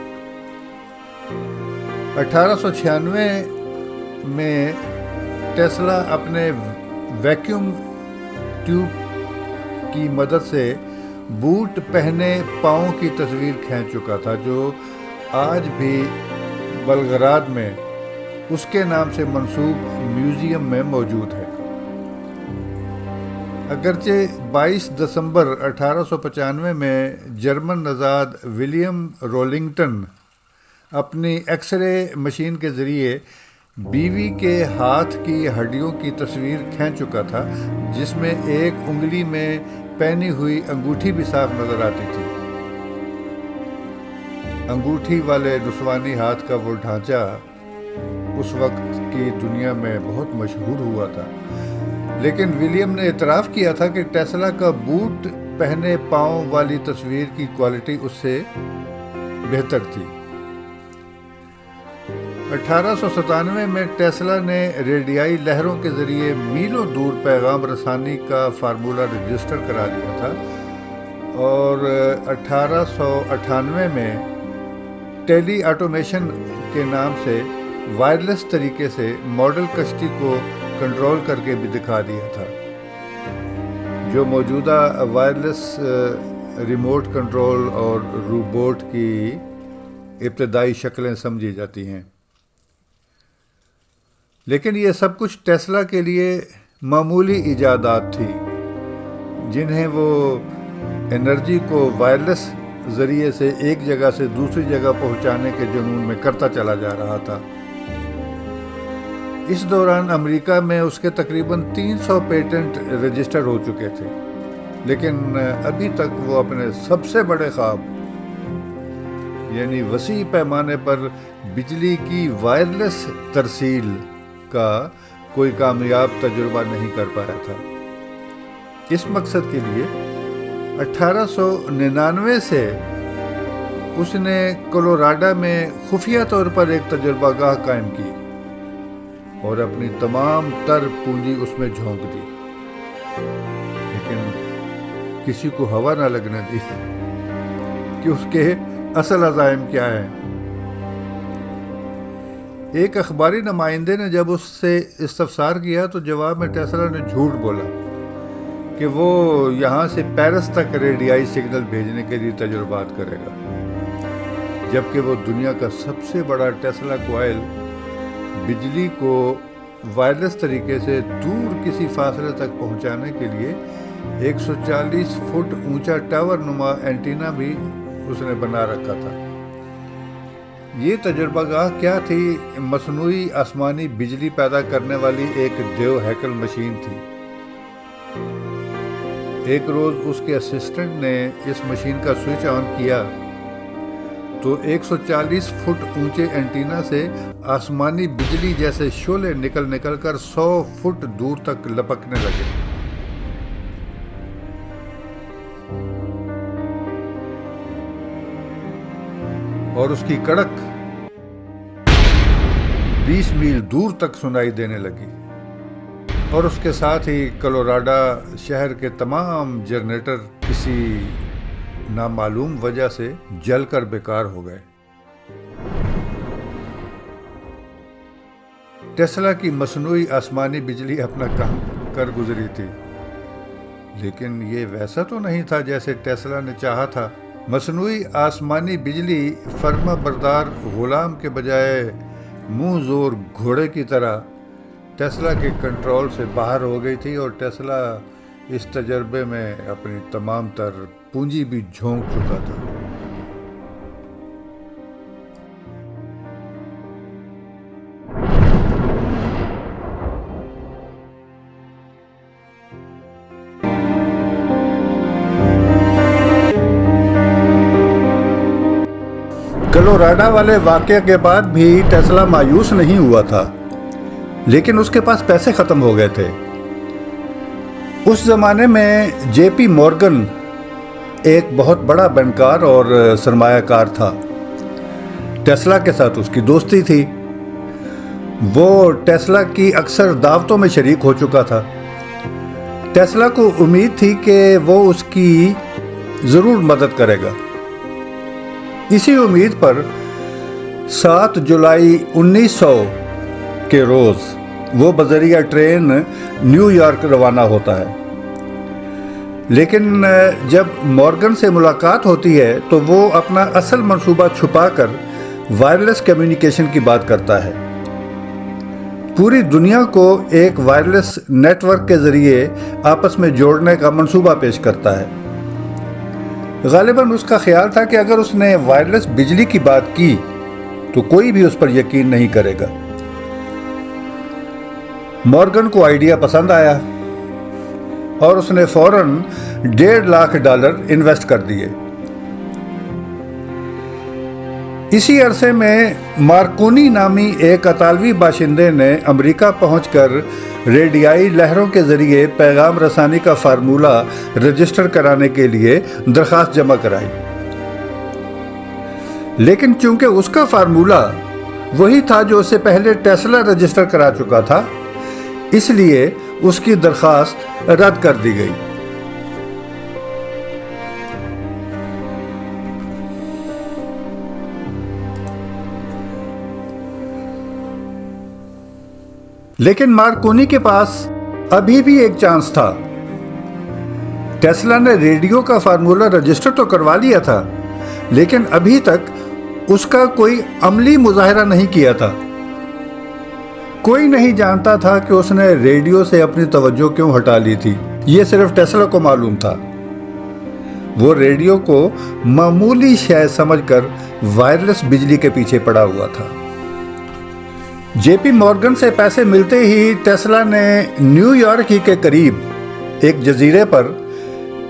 1896 میں ٹیسلا اپنے ویکیوم ٹیوب کی مدد سے بوٹ پہنے پاؤں کی تصویر کھینچ چکا تھا، جو آج بھی بلغراد میں اس کے نام سے منسوب میوزیم میں موجود ہے۔ اگرچہ 22 دسمبر 1895 میں جرمن نژاد ولیم رولنگٹن اپنی ایکس رے مشین کے ذریعے بیوی کے ہاتھ کی ہڈیوں کی تصویر کھینچ چکا تھا، جس میں ایک انگلی میں پہنی ہوئی انگوٹھی بھی صاف نظر آتی تھی۔ انگوٹھی والے نسوانی ہاتھ کا وہ ڈھانچہ اس وقت کی دنیا میں بہت مشہور ہوا تھا، لیکن ولیم نے اعتراف کیا تھا کہ ٹیسلا کا بوٹ پہنے پاؤں والی تصویر کی کوالٹی اس سے بہتر تھی۔ 1897 میں ٹیسلا نے ریڈیائی لہروں کے ذریعے میلوں دور پیغام رسانی کا فارمولہ رجسٹر کرا لیا تھا، اور 1898 میں ٹیلی آٹومیشن کے نام سے وائرلیس طریقے سے ماڈل کشتی کو کنٹرول کر کے بھی دکھا دیا تھا، جو موجودہ وائرلیس ریموٹ کنٹرول اور روبوٹ کی ابتدائی شکلیں سمجھی جاتی ہیں۔ لیکن یہ سب کچھ ٹیسلا کے لیے معمولی ایجادات تھی، جنہیں وہ انرجی کو وائرلیس ذریعے سے ایک جگہ سے دوسری جگہ پہنچانے کے جنون میں کرتا چلا جا رہا تھا۔ اس دوران امریکہ میں اس کے تقریباً 300 پیٹنٹ رجسٹر ہو چکے تھے، لیکن ابھی تک وہ اپنے سب سے بڑے خواب یعنی وسیع پیمانے پر بجلی کی وائرلیس ترسیل کا کوئی کامیاب تجربہ نہیں کر پایا تھا۔ اس مقصد کے لیے 1899 سے اس نے کولوراڈو میں خفیہ طور پر ایک تجربہ گاہ قائم کی اور اپنی تمام تر پونجی اس میں جھونک دی، لیکن کسی کو ہوا نہ لگنے دی کہ اس کے اصل عزائم کیا ہیں۔ ایک اخباری نمائندے نے جب اس سے استفسار کیا تو جواب میں ٹیسلا نے جھوٹ بولا کہ وہ یہاں سے پیرس تک ریڈیائی سگنل بھیجنے کے لیے تجربات کرے گا، جبکہ وہ دنیا کا سب سے بڑا ٹیسلا کوائل بجلی کو وائرلیس طریقے سے دور کسی فاصلے تک پہنچانے کے لیے 140 فٹ اونچا ٹاور نما اینٹینا بھی اس نے بنا رکھا تھا۔ یہ تجربہ گاہ کیا تھی؟ مصنوعی آسمانی بجلی پیدا کرنے والی ایک دیو ہیکل مشین تھی۔ ایک روز اس کے اسسٹنٹ نے اس مشین کا سوئچ آن کیا تو 140 فٹ اونچے اینٹینا سے آسمانی بجلی جیسے شعلے نکل کر 100 فٹ دور تک لپکنے لگے۔ اور اس کی کڑک 20 میل دور تک سنائی دینے لگی، اور اس کے ساتھ ہی کولوراڈو شہر کے تمام جنریٹر کسی نامعلوم وجہ سے جل کر بیکار ہو گئے۔ ٹیسلا کی مصنوعی آسمانی بجلی اپنا کام کر گزری تھی، لیکن یہ ویسا تو نہیں تھا جیسے ٹیسلا نے چاہا تھا۔ مصنوعی آسمانی بجلی فرما بردار غلام کے بجائے منہ زور گھوڑے کی طرح ٹیسلا کے کنٹرول سے باہر ہو گئی تھی، اور ٹیسلا اس تجربے میں اپنی تمام تر پونجی بھی جھونک چکا تھا۔ کلوراڈو والے واقعے کے بعد بھی ٹیسلا مایوس نہیں ہوا تھا، لیکن اس کے پاس پیسے ختم ہو گئے تھے۔ اس زمانے میں جے پی مورگن ایک بہت بڑا بینکار اور سرمایہ کار تھا۔ ٹیسلا کے ساتھ اس کی دوستی تھی۔ وہ ٹیسلا کی اکثر دعوتوں میں شریک ہو چکا تھا۔ ٹیسلا کو امید تھی کہ وہ اس کی ضرور مدد کرے گا۔ اسی امید پر 7 جولائی 1900 کے روز وہ بذریعہ ٹرین نیو یارک روانہ ہوتا ہے، لیکن جب مورگن سے ملاقات ہوتی ہے تو وہ اپنا اصل منصوبہ چھپا کر وائرلیس کمیونیکیشن کی بات کرتا ہے۔ پوری دنیا کو ایک وائرلیس نیٹ ورک کے ذریعے آپس میں جوڑنے کا منصوبہ پیش کرتا ہے۔ غالباً اس کا خیال تھا کہ اگر اس نے وائرلیس بجلی کی بات کی تو کوئی بھی اس پر یقین نہیں کرے گا۔ مورگن کو آئیڈیا پسند آیا اور اس نے فوراً $1.5 لاکھ انویسٹ کر دیے۔ اسی عرصے میں مارکونی نامی ایک اطالوی باشندے نے امریکہ پہنچ کر ریڈیائی لہروں کے ذریعے پیغام رسانی کا فارمولہ رجسٹر کرانے کے لیے درخواست جمع کرائی، لیکن چونکہ اس کا فارمولہ وہی تھا جو اس سے پہلے ٹیسلا رجسٹر کرا چکا تھا، اس لیے اس کی درخواست رد کر دی گئی۔ لیکن مارکونی کے پاس ابھی بھی ایک چانس تھا۔ ٹیسلا نے ریڈیو کا فارمولہ رجسٹر تو کروا لیا تھا، لیکن ابھی تک اس کا کوئی عملی مظاہرہ نہیں کیا تھا۔ کوئی نہیں جانتا تھا کہ اس نے ریڈیو سے اپنی توجہ کیوں ہٹا لی تھی، یہ صرف ٹیسلا کو معلوم تھا۔ وہ ریڈیو کو معمولی شے سمجھ کر وائرلیس بجلی کے پیچھے پڑا ہوا تھا۔ جے پی مورگن سے پیسے ملتے ہی ٹیسلا نے نیو یارک ہی کے قریب ایک جزیرے پر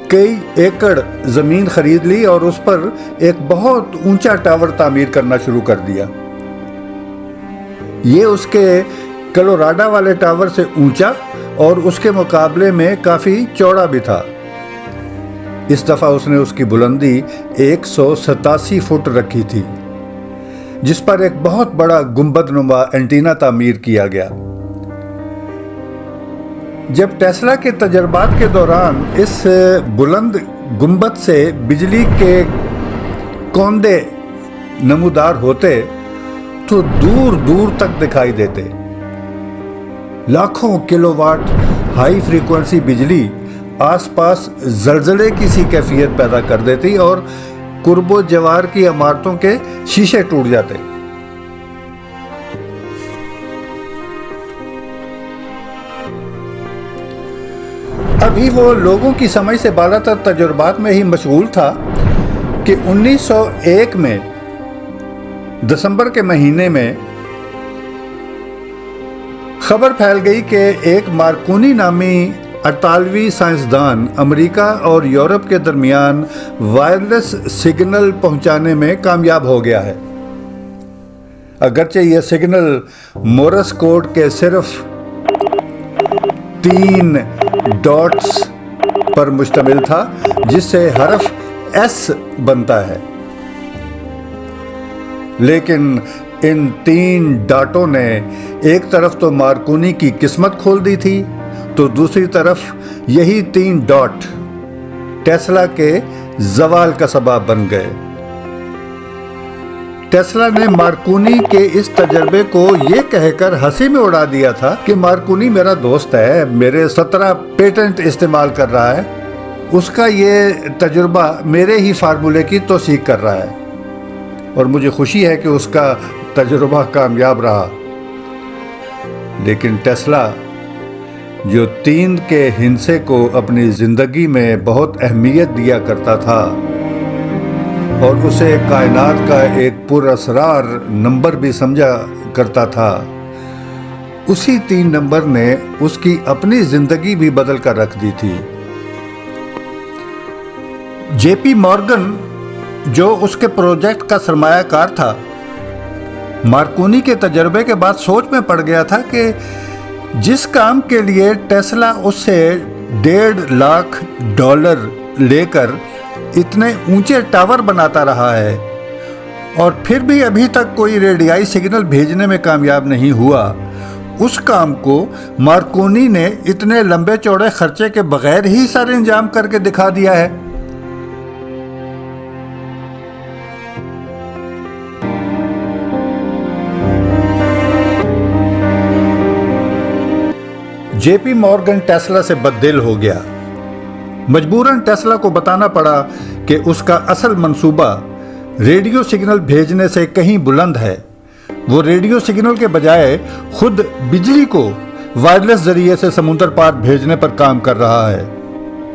کئی ایکڑ زمین خرید لی اور اس پر ایک بہت اونچا ٹاور تعمیر کرنا شروع کر دیا۔ یہ اس کے کلوراڈو والے ٹاور سے اونچا اور اس کے مقابلے میں کافی چوڑا بھی تھا۔ اس دفعہ اس نے اس کی بلندی 187 فٹ رکھی تھی، جس پر ایک بہت بڑا گنبد نما اینٹینا تعمیر کیا گیا۔ جب ٹیسلا کے تجربات کے دوران اس بلند گنبد سے بجلی کے کوندے نمودار ہوتے تو دور دور تک دکھائی دیتے۔ لاکھوں کلو واٹ ہائی فریکوینسی بجلی آس پاس زلزلے کی سی کیفیت پیدا کر دیتی اور قرب و جوار کی عمارتوں کے شیشے ٹوٹ جاتے۔ ابھی وہ لوگوں کی سمجھ سے بالا تر تجربات میں ہی مشغول تھا کہ 1901 میں دسمبر کے مہینے میں خبر پھیل گئی کہ ایک مارکونی نامی اطالوی سائنسدان امریکہ اور یورپ کے درمیان وائرلیس سگنل پہنچانے میں کامیاب ہو گیا ہے۔ اگرچہ یہ سگنل مورس کوڈ کے صرف 3 ڈاٹس پر مشتمل تھا، جس سے حرف ایس بنتا ہے، لیکن ان 3 ڈاٹوں نے ایک طرف تو مارکونی کی قسمت کھول دی تھی، تو دوسری طرف یہی 3 ڈاٹ ٹیسلا کے زوال کا سبب بن گئے۔ ٹیسلا نے مارکونی کے اس تجربے کو یہ کہہ کر ہنسی میں اڑا دیا تھا کہ مارکونی میرا دوست ہے، میرے 17 پیٹنٹ استعمال کر رہا ہے، اس کا یہ تجربہ میرے ہی فارمولے کی توثیق کر رہا ہے اور مجھے خوشی ہے کہ اس کا تجربہ کامیاب رہا۔ لیکن ٹیسلا جو 3 کے ہندسے کو اپنی زندگی میں بہت اہمیت دیا کرتا تھا اور اسے کائنات کا ایک پراسرار نمبر بھی سمجھا کرتا تھا، اسی 3 نمبر نے اس کی اپنی زندگی بھی بدل کر رکھ دی تھی۔ جے پی مورگن جو اس کے پروجیکٹ کا سرمایہ کار تھا، مارکونی کے تجربے کے بعد سوچ میں پڑ گیا تھا کہ جس کام کے لیے ٹیسلا اس سے $1.5 لاکھ لے کر اتنے اونچے ٹاور بناتا رہا ہے اور پھر بھی ابھی تک کوئی ریڈیائی سگنل بھیجنے میں کامیاب نہیں ہوا، اس کام کو مارکونی نے اتنے لمبے چوڑے خرچے کے بغیر ہی سر انجام کر کے دکھا دیا ہے۔ جے پی مورگن ٹیسلا سے بددل ہو گیا۔ مجبوراً ٹیسلا کو بتانا پڑا کہ اس کا اصل منصوبہ ریڈیو سگنل بھیجنے سے کہیں بلند ہے۔ وہ ریڈیو سگنل کے بجائے خود بجلی کو وائرلیس ذریعے سے سمندر پار بھیجنے پر کام کر رہا ہے۔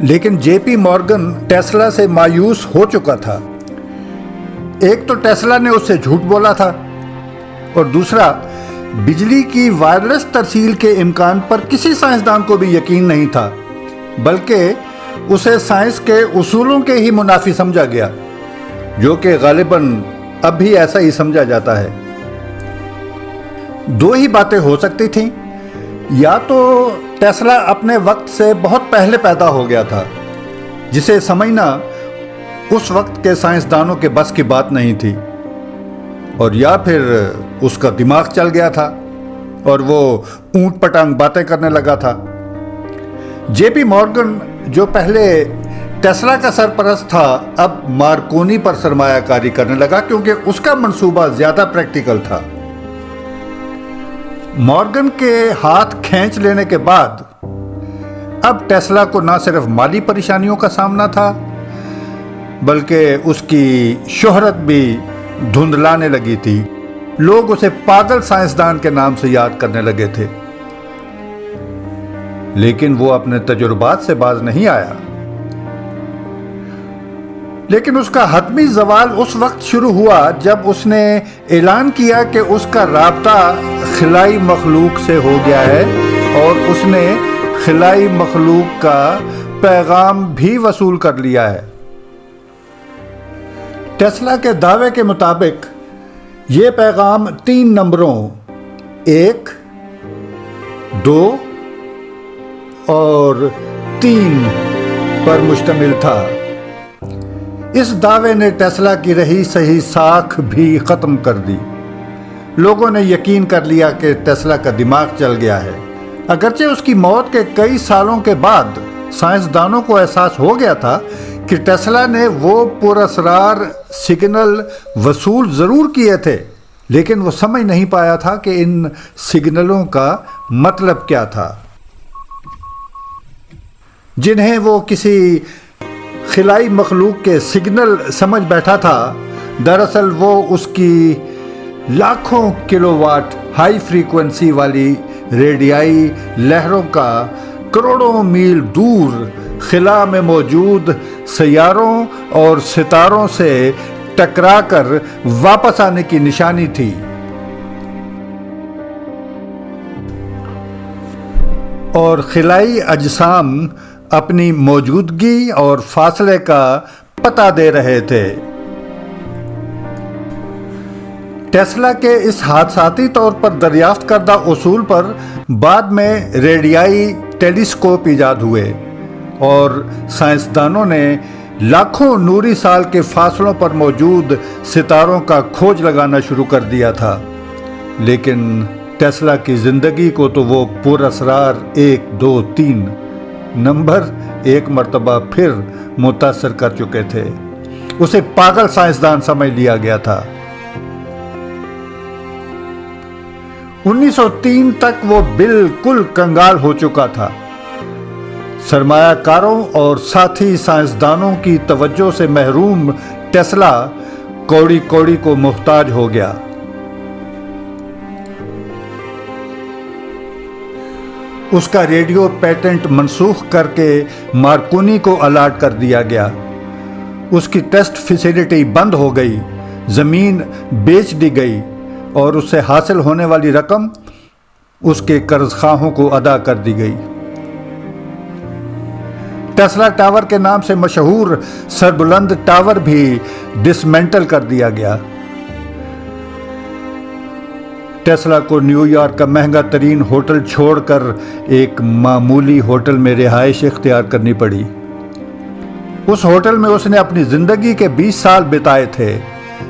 لیکن جے پی مورگن ٹیسلا سے مایوس ہو چکا تھا۔ ایک تو ٹیسلا نے اس سے جھوٹ بولا تھا اور دوسرا بجلی کی وائرلیس ترسیل کے امکان پر کسی سائنسدان کو بھی یقین نہیں تھا، بلکہ اسے سائنس کے اصولوں کے ہی منافی سمجھا گیا، جو کہ غالباً اب بھی ایسا ہی سمجھا جاتا ہے۔ 2 ہی باتیں ہو سکتی تھیں، یا تو ٹیسلا اپنے وقت سے بہت پہلے پیدا ہو گیا تھا، جسے سمجھنا اس وقت کے سائنسدانوں کے بس کی بات نہیں تھی، اور یا پھر اس کا دماغ چل گیا تھا اور وہ اونٹ پٹانگ باتیں کرنے لگا تھا۔ جے پی مورگن جو پہلے ٹیسلا کا سرپرست تھا، اب مارکونی پر سرمایہ کاری کرنے لگا کیونکہ اس کا منصوبہ زیادہ پریکٹیکل تھا۔ مورگن کے ہاتھ کھینچ لینے کے بعد اب ٹیسلا کو نہ صرف مالی پریشانیوں کا سامنا تھا، بلکہ اس کی شہرت بھی دھندلانے لگی تھی۔ لوگ اسے پاگل سائنسدان کے نام سے یاد کرنے لگے تھے، لیکن وہ اپنے تجربات سے باز نہیں آیا۔ لیکن اس کا حتمی زوال اس وقت شروع ہوا جب اس نے اعلان کیا کہ اس کا رابطہ خلائی مخلوق سے ہو گیا ہے اور اس نے خلائی مخلوق کا پیغام بھی وصول کر لیا ہے۔ ٹیسلا کے دعوے کے مطابق یہ پیغام 3 نمبروں 1، 2 اور 3 پر مشتمل تھا۔ اس دعوے نے ٹیسلا کی رہی صحیح ساکھ بھی ختم کر دی۔ لوگوں نے یقین کر لیا کہ ٹیسلا کا دماغ چل گیا ہے۔ اگرچہ اس کی موت کے کئی سالوں کے بعد سائنسدانوں کو احساس ہو گیا تھا کہ ٹیسلا نے وہ پراسرار سگنل وصول ضرور کیے تھے، لیکن وہ سمجھ نہیں پایا تھا کہ ان سگنلوں کا مطلب کیا تھا، جنہیں وہ کسی خلائی مخلوق کے سگنل سمجھ بیٹھا تھا۔ دراصل وہ اس کی لاکھوں کلو واٹ ہائی فریکوینسی والی ریڈیائی لہروں کا کروڑوں میل دور خلا میں موجود سیاروں اور ستاروں سے ٹکرا کر واپس آنے کی نشانی تھی۔ اور خلائی اجسام اپنی موجودگی اور فاصلے کا پتہ دے رہے تھے۔ ٹیسلا کے اس حادثاتی طور پر دریافت کردہ اصول پر بعد میں ریڈیائی ٹیلیسکوپ ایجاد ہوئے اور سائنسدانوں نے لاکھوں نوری سال کے فاصلوں پر موجود ستاروں کا کھوج لگانا شروع کر دیا تھا۔ لیکن ٹیسلا کی زندگی کو تو وہ پراسرار 1، 2، 3 نمبر ایک مرتبہ پھر متاثر کر چکے تھے۔ اسے پاگل سائنسدان سمجھ لیا گیا تھا۔ 1903 تک وہ بالکل کنگال ہو چکا تھا۔ سرمایہ کاروں اور ساتھی سائنسدانوں کی توجہ سے محروم ٹیسلا کوڑی کوڑی کو محتاج ہو گیا۔ اس کا ریڈیو پیٹنٹ منسوخ کر کے مارکونی کو الاٹ کر دیا گیا۔ اس کی ٹیسٹ فیسلٹی بند ہو گئی، زمین بیچ دی گئی اور اس سے حاصل ہونے والی رقم اس کے قرض خواہوں کو ادا کر دی گئی۔ ٹیسلا ٹاور کے نام سے مشہور سربلند ٹاور بھی ڈسمنٹل کر دیا گیا۔ ٹیسلا کو نیو یارک کا مہنگا ترین ہوٹل چھوڑ کر ایک معمولی ہوٹل میں رہائش اختیار کرنی پڑی۔ اس ہوٹل میں اس نے اپنی زندگی کے 20 سال بتائے تھے۔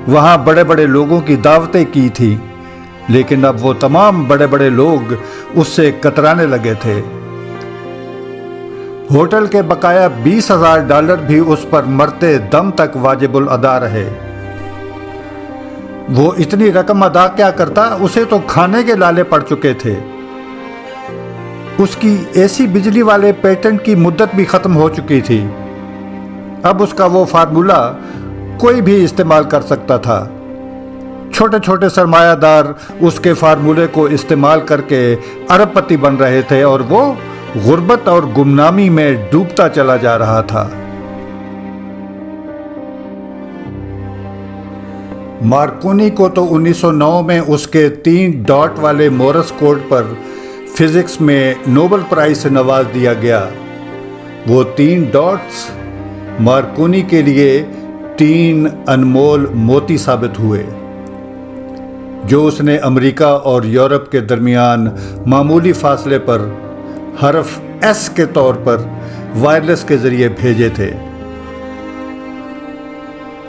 وہاں بڑے بڑے لوگوں کی دعوتیں کی تھی، لیکن اب وہ تمام بڑے بڑے لوگ اس سے کترانے لگے تھے۔ ہوٹل کے بقایا $20,000 بھی اس پر مرتے دم تک واجب الادا رہے۔ وہ اتنی رقم ادا کیا کرتا، اسے تو کھانے کے لالے پڑ چکے تھے۔ اس کی اے سی بجلی والے پیٹنٹ کی مدت بھی ختم ہو چکی تھی۔ اب اس کا وہ فارمولہ کوئی بھی استعمال کر سکتا تھا۔ چھوٹے چھوٹے سرمایہ دار اس کے فارمولے کو استعمال کر کے ارب پتی بن رہے تھے اور وہ غربت اور گمنامی میں ڈوبتا چلا جا رہا تھا۔ مارکونی کو تو 1909 میں اس کے 3 ڈاٹ والے مورس کوڈ پر فزکس میں نوبل پرائز سے نواز دیا گیا۔ وہ 3 ڈاٹس مارکونی کے لیے 3 انمول موتی ثابت ہوئے، جو اس نے امریکہ اور یورپ کے درمیان معمولی فاصلے پر حرف ایس کے طور پر وائرلیس کے ذریعے بھیجے تھے،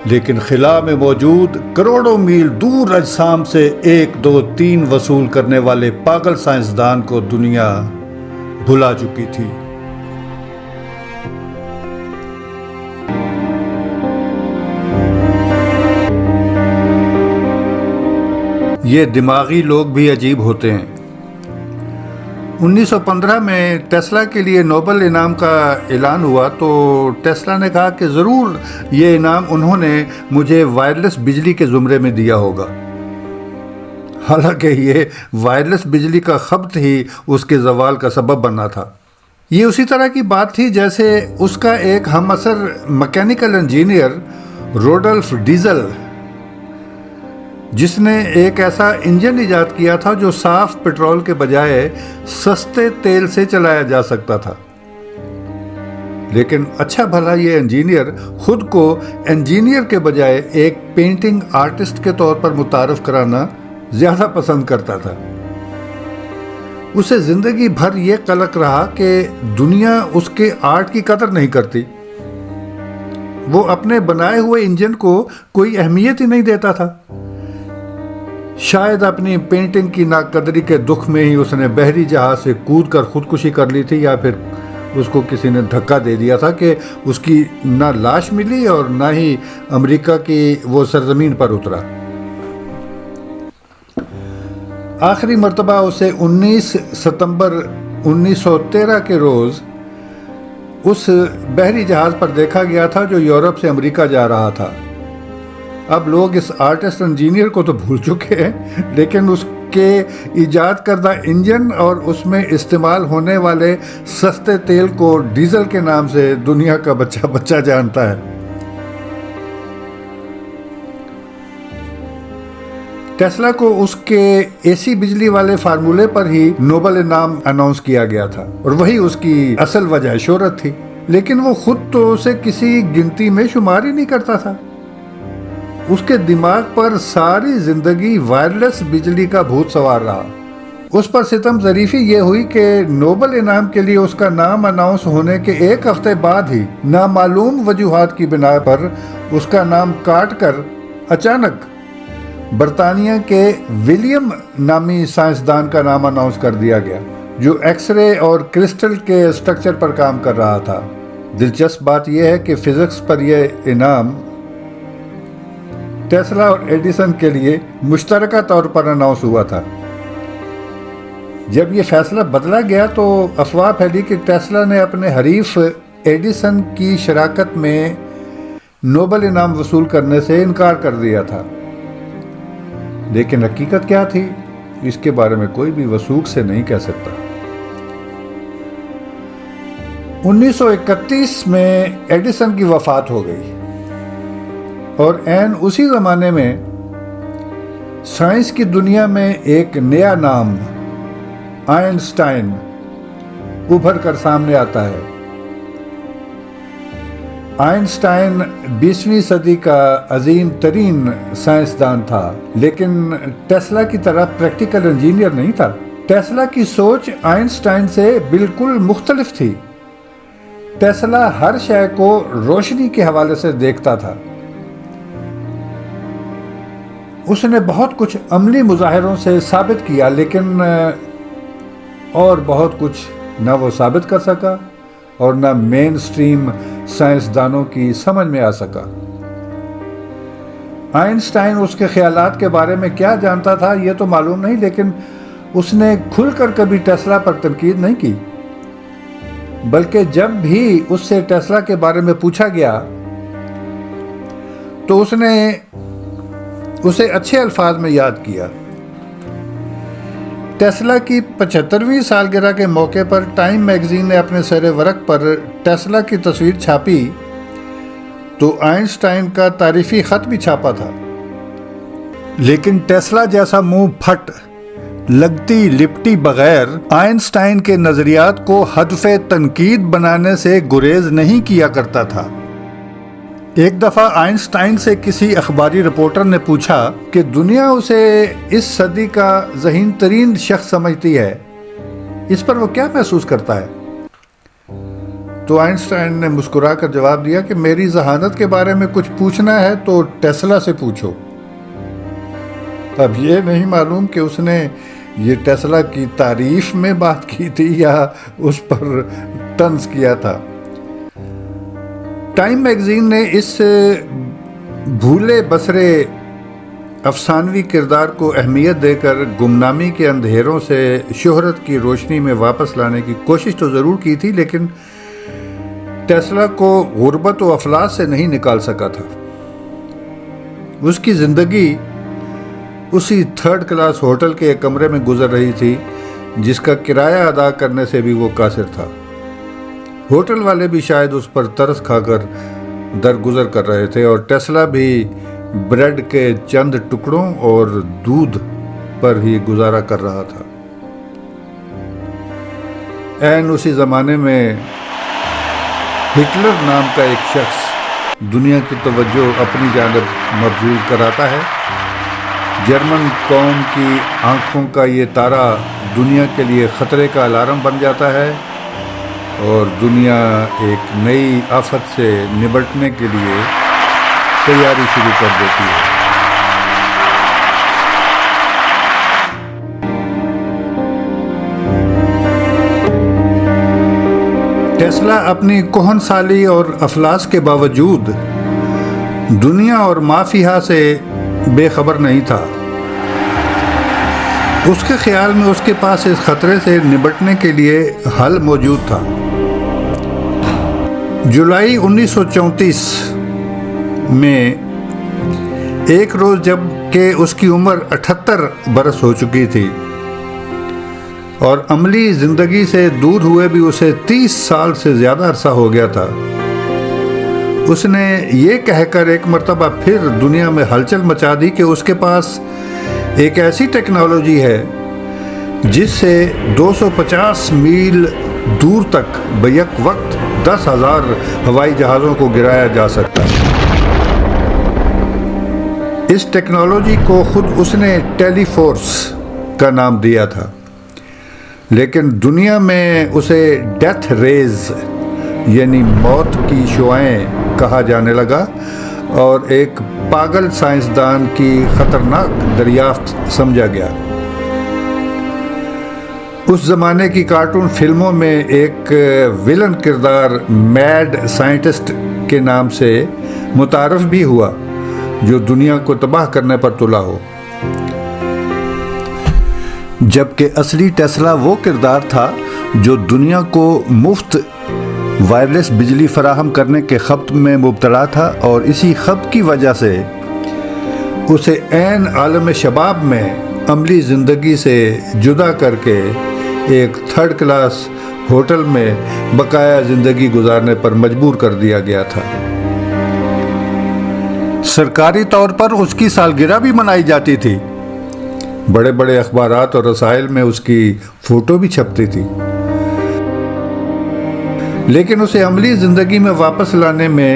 لیکن خلا میں موجود کروڑوں میل دور اجسام سے 1 2 3 وصول کرنے والے پاگل سائنسدان کو دنیا بھلا چکی تھی۔ یہ دماغی لوگ بھی عجیب ہوتے ہیں۔ 1915 میں ٹیسلا کے لیے نوبل انعام کا اعلان ہوا تو ٹیسلا نے کہا کہ ضرور یہ انعام انہوں نے مجھے وائرلیس بجلی کے زمرے میں دیا ہوگا، حالانکہ یہ وائرلیس بجلی کا خبط ہی اس کے زوال کا سبب بنا تھا۔ یہ اسی طرح کی بات تھی جیسے اس کا ایک ہم عصر میکینیکل انجینئر روڈولف ڈیزل، جس نے ایک ایسا انجن ایجاد کیا تھا جو صاف پٹرول کے بجائے سستے تیل سے چلایا جا سکتا تھا، لیکن اچھا بھلا یہ انجینئر خود کو انجینئر کے بجائے ایک پینٹنگ آرٹسٹ کے طور پر متعارف کرانا زیادہ پسند کرتا تھا۔ اسے زندگی بھر یہ قلق رہا کہ دنیا اس کے آرٹ کی قدر نہیں کرتی۔ وہ اپنے بنائے ہوئے انجن کو کوئی اہمیت ہی نہیں دیتا تھا۔ شاید اپنی پینٹنگ کی ناقدری کے دکھ میں ہی اس نے بحری جہاز سے کود کر خودکشی کر لی تھی، یا پھر اس کو کسی نے دھکا دے دیا تھا کہ اس کی نہ لاش ملی اور نہ ہی امریکہ کی وہ سرزمین پر اترا۔ آخری مرتبہ اسے 19 ستمبر 1913 کے روز اس بحری جہاز پر دیکھا گیا تھا جو یورپ سے امریکہ جا رہا تھا۔ اب لوگ اس آرٹسٹ انجینئر کو تو بھول چکے ہیں، لیکن اس کے ایجاد کردہ انجن اور اس میں استعمال ہونے والے سستے تیل کو ڈیزل کے نام سے دنیا کا بچہ جانتا ہے۔ ٹیسلا کو اس کے اے سی بجلی والے فارمولے پر ہی نوبل انعام اناؤنس کیا گیا تھا، اور وہی اس کی اصل وجہ شہرت تھی، لیکن وہ خود تو اسے کسی گنتی میں شمار ہی نہیں کرتا تھا۔ اس کے دماغ پر ساری زندگی وائرلیس بجلی کا بھوت سوار رہا۔ اس پر ستم ظریفی یہ ہوئی کہ نوبل انعام کے لیے اس کا نام اناؤنس ہونے کے 1 ہفتے بعد ہی نامعلوم وجوہات کی بنا پر اس کا نام کاٹ کر اچانک برطانیہ کے ولیم نامی سائنسدان کا نام اناؤنس کر دیا گیا، جو ایکس رے اور کرسٹل کے اسٹرکچر پر کام کر رہا تھا۔ دلچسپ بات یہ ہے کہ فزکس پر یہ انعام ٹیسلا اور ایڈیسن کے لیے مشترکہ طور پر اناؤنس ہوا تھا۔ جب یہ فیصلہ بدلا گیا تو افواہ پھیلی کہ ٹیسلا نے اپنے حریف ایڈیسن کی شراکت میں نوبل انعام وصول کرنے سے انکار کر دیا تھا، لیکن حقیقت کیا تھی اس کے بارے میں کوئی بھی وثوق سے نہیں کہہ سکتا۔ 1931 میں ایڈیسن کی وفات ہو گئی اور عین اسی زمانے میں سائنس کی دنیا میں ایک نیا نام آئنسٹائن ابھر کر سامنے آتا ہے۔ آئنسٹائن 20ویں صدی کا عظیم ترین سائنسدان تھا، لیکن ٹیسلا کی طرح پریکٹیکل انجینئر نہیں تھا۔ ٹیسلا کی سوچ آئنسٹائن سے بالکل مختلف تھی۔ ٹیسلا ہر شے کو روشنی کے حوالے سے دیکھتا تھا۔ اس نے بہت کچھ عملی مظاہروں سے ثابت کیا، لیکن اور بہت کچھ نہ وہ ثابت کر سکا اور نہ مین سٹریم سائنسدانوں کی سمجھ میں آ سکا۔ آئنسٹائن اس کے خیالات کے بارے میں کیا جانتا تھا یہ تو معلوم نہیں، لیکن اس نے کھل کر کبھی ٹیسلا پر تنقید نہیں کی، بلکہ جب بھی اس سے ٹیسلا کے بارے میں پوچھا گیا تو اس نے اسے اچھے الفاظ میں یاد کیا۔ ٹیسلا کی 75ویں سالگرہ کے موقع پر ٹائم میگزین نے اپنے سر ورق پر ٹیسلا کی تصویر چھاپی تو آئنسٹائن کا تعریفی خط بھی چھاپا تھا، لیکن ٹیسلا جیسا منہ پھٹ لگتی لپٹی بغیر آئنسٹائن کے نظریات کو ہدف تنقید بنانے سے گریز نہیں کیا کرتا تھا۔ ایک دفعہ آئنسٹائن سے کسی اخباری رپورٹر نے پوچھا کہ دنیا اسے اس صدی کا ذہین ترین شخص سمجھتی ہے، اس پر وہ کیا محسوس کرتا ہے؟ تو آئنسٹائن نے مسکرا کر جواب دیا کہ میری ذہانت کے بارے میں کچھ پوچھنا ہے تو ٹیسلا سے پوچھو۔ اب یہ نہیں معلوم کہ اس نے یہ ٹیسلا کی تعریف میں بات کی تھی یا اس پر طنز کیا تھا۔ ٹائم میگزین نے اس بھولے بسرے افسانوی کردار کو اہمیت دے کر گمنامی کے اندھیروں سے شہرت کی روشنی میں واپس لانے کی کوشش تو ضرور کی تھی، لیکن ٹیسلا کو غربت و افلاس سے نہیں نکال سکا تھا۔ اس کی زندگی اسی 3rd کلاس ہوٹل کے ایک کمرے میں گزر رہی تھی جس کا کرایہ ادا کرنے سے بھی وہ قاصر تھا۔ ہوٹل والے بھی شاید اس پر ترس کھا کر درگزر کر رہے تھے اور ٹیسلا بھی بریڈ کے چند ٹکڑوں اور دودھ پر ہی گزارا کر رہا تھا۔ عین اسی زمانے میں ہٹلر نام کا ایک شخص دنیا کی توجہ اپنی جانب مبذول کراتا ہے۔ جرمن قوم کی آنکھوں کا یہ تارا دنیا کے لیے خطرے کا الارم بن جاتا ہے اور دنیا ایک نئی آفت سے نمٹنے کے لیے تیاری شروع کر دیتی ہے۔ ٹیسلا اپنی کہن سالی اور افلاس کے باوجود دنیا اور ما فیہا سے بے خبر نہیں تھا۔ اس کے خیال میں اس کے پاس اس خطرے سے نمٹنے کے لیے حل موجود تھا۔ جولائی 1934 میں ایک روز جب کہ اس کی عمر 78 برس ہو چکی تھی اور عملی زندگی سے دور ہوئے بھی اسے 30 سال سے زیادہ عرصہ ہو گیا تھا، اس نے یہ کہہ کر ایک مرتبہ پھر دنیا میں ہلچل مچا دی کہ اس کے پاس ایک ایسی ٹیکنالوجی ہے جس سے 250 میل دور تک بیک وقت 10,000 ہوائی جہازوں کو گرایا جا سکتا ہے۔ اس ٹیکنالوجی کو خود اس نے ٹیلی فورس کا نام دیا تھا، لیکن دنیا میں اسے ڈیتھ ریز یعنی موت کی شعاعیں کہا جانے لگا اور ایک پاگل سائنسدان کی خطرناک دریافت سمجھا گیا۔ اس زمانے کی کارٹون فلموں میں ایک ویلن کردار میڈ سائنٹسٹ کے نام سے متعارف بھی ہوا جو دنیا کو تباہ کرنے پر تلا ہو، جبکہ اصلی ٹیسلا وہ کردار تھا جو دنیا کو مفت وائرلیس بجلی فراہم کرنے کے خبط میں مبتلا تھا، اور اسی خبط کی وجہ سے اسے عین عالم شباب میں عملی زندگی سے جدا کر کے ایک تھرڈ کلاس ہوٹل میں بقایا زندگی گزارنے پر مجبور کر دیا گیا تھا۔ سرکاری طور پر اس کی سالگرہ بھی منائی جاتی تھی، بڑے بڑے اخبارات اور رسائل میں اس کی فوٹو بھی چھپتی تھی، لیکن اسے عملی زندگی میں واپس لانے میں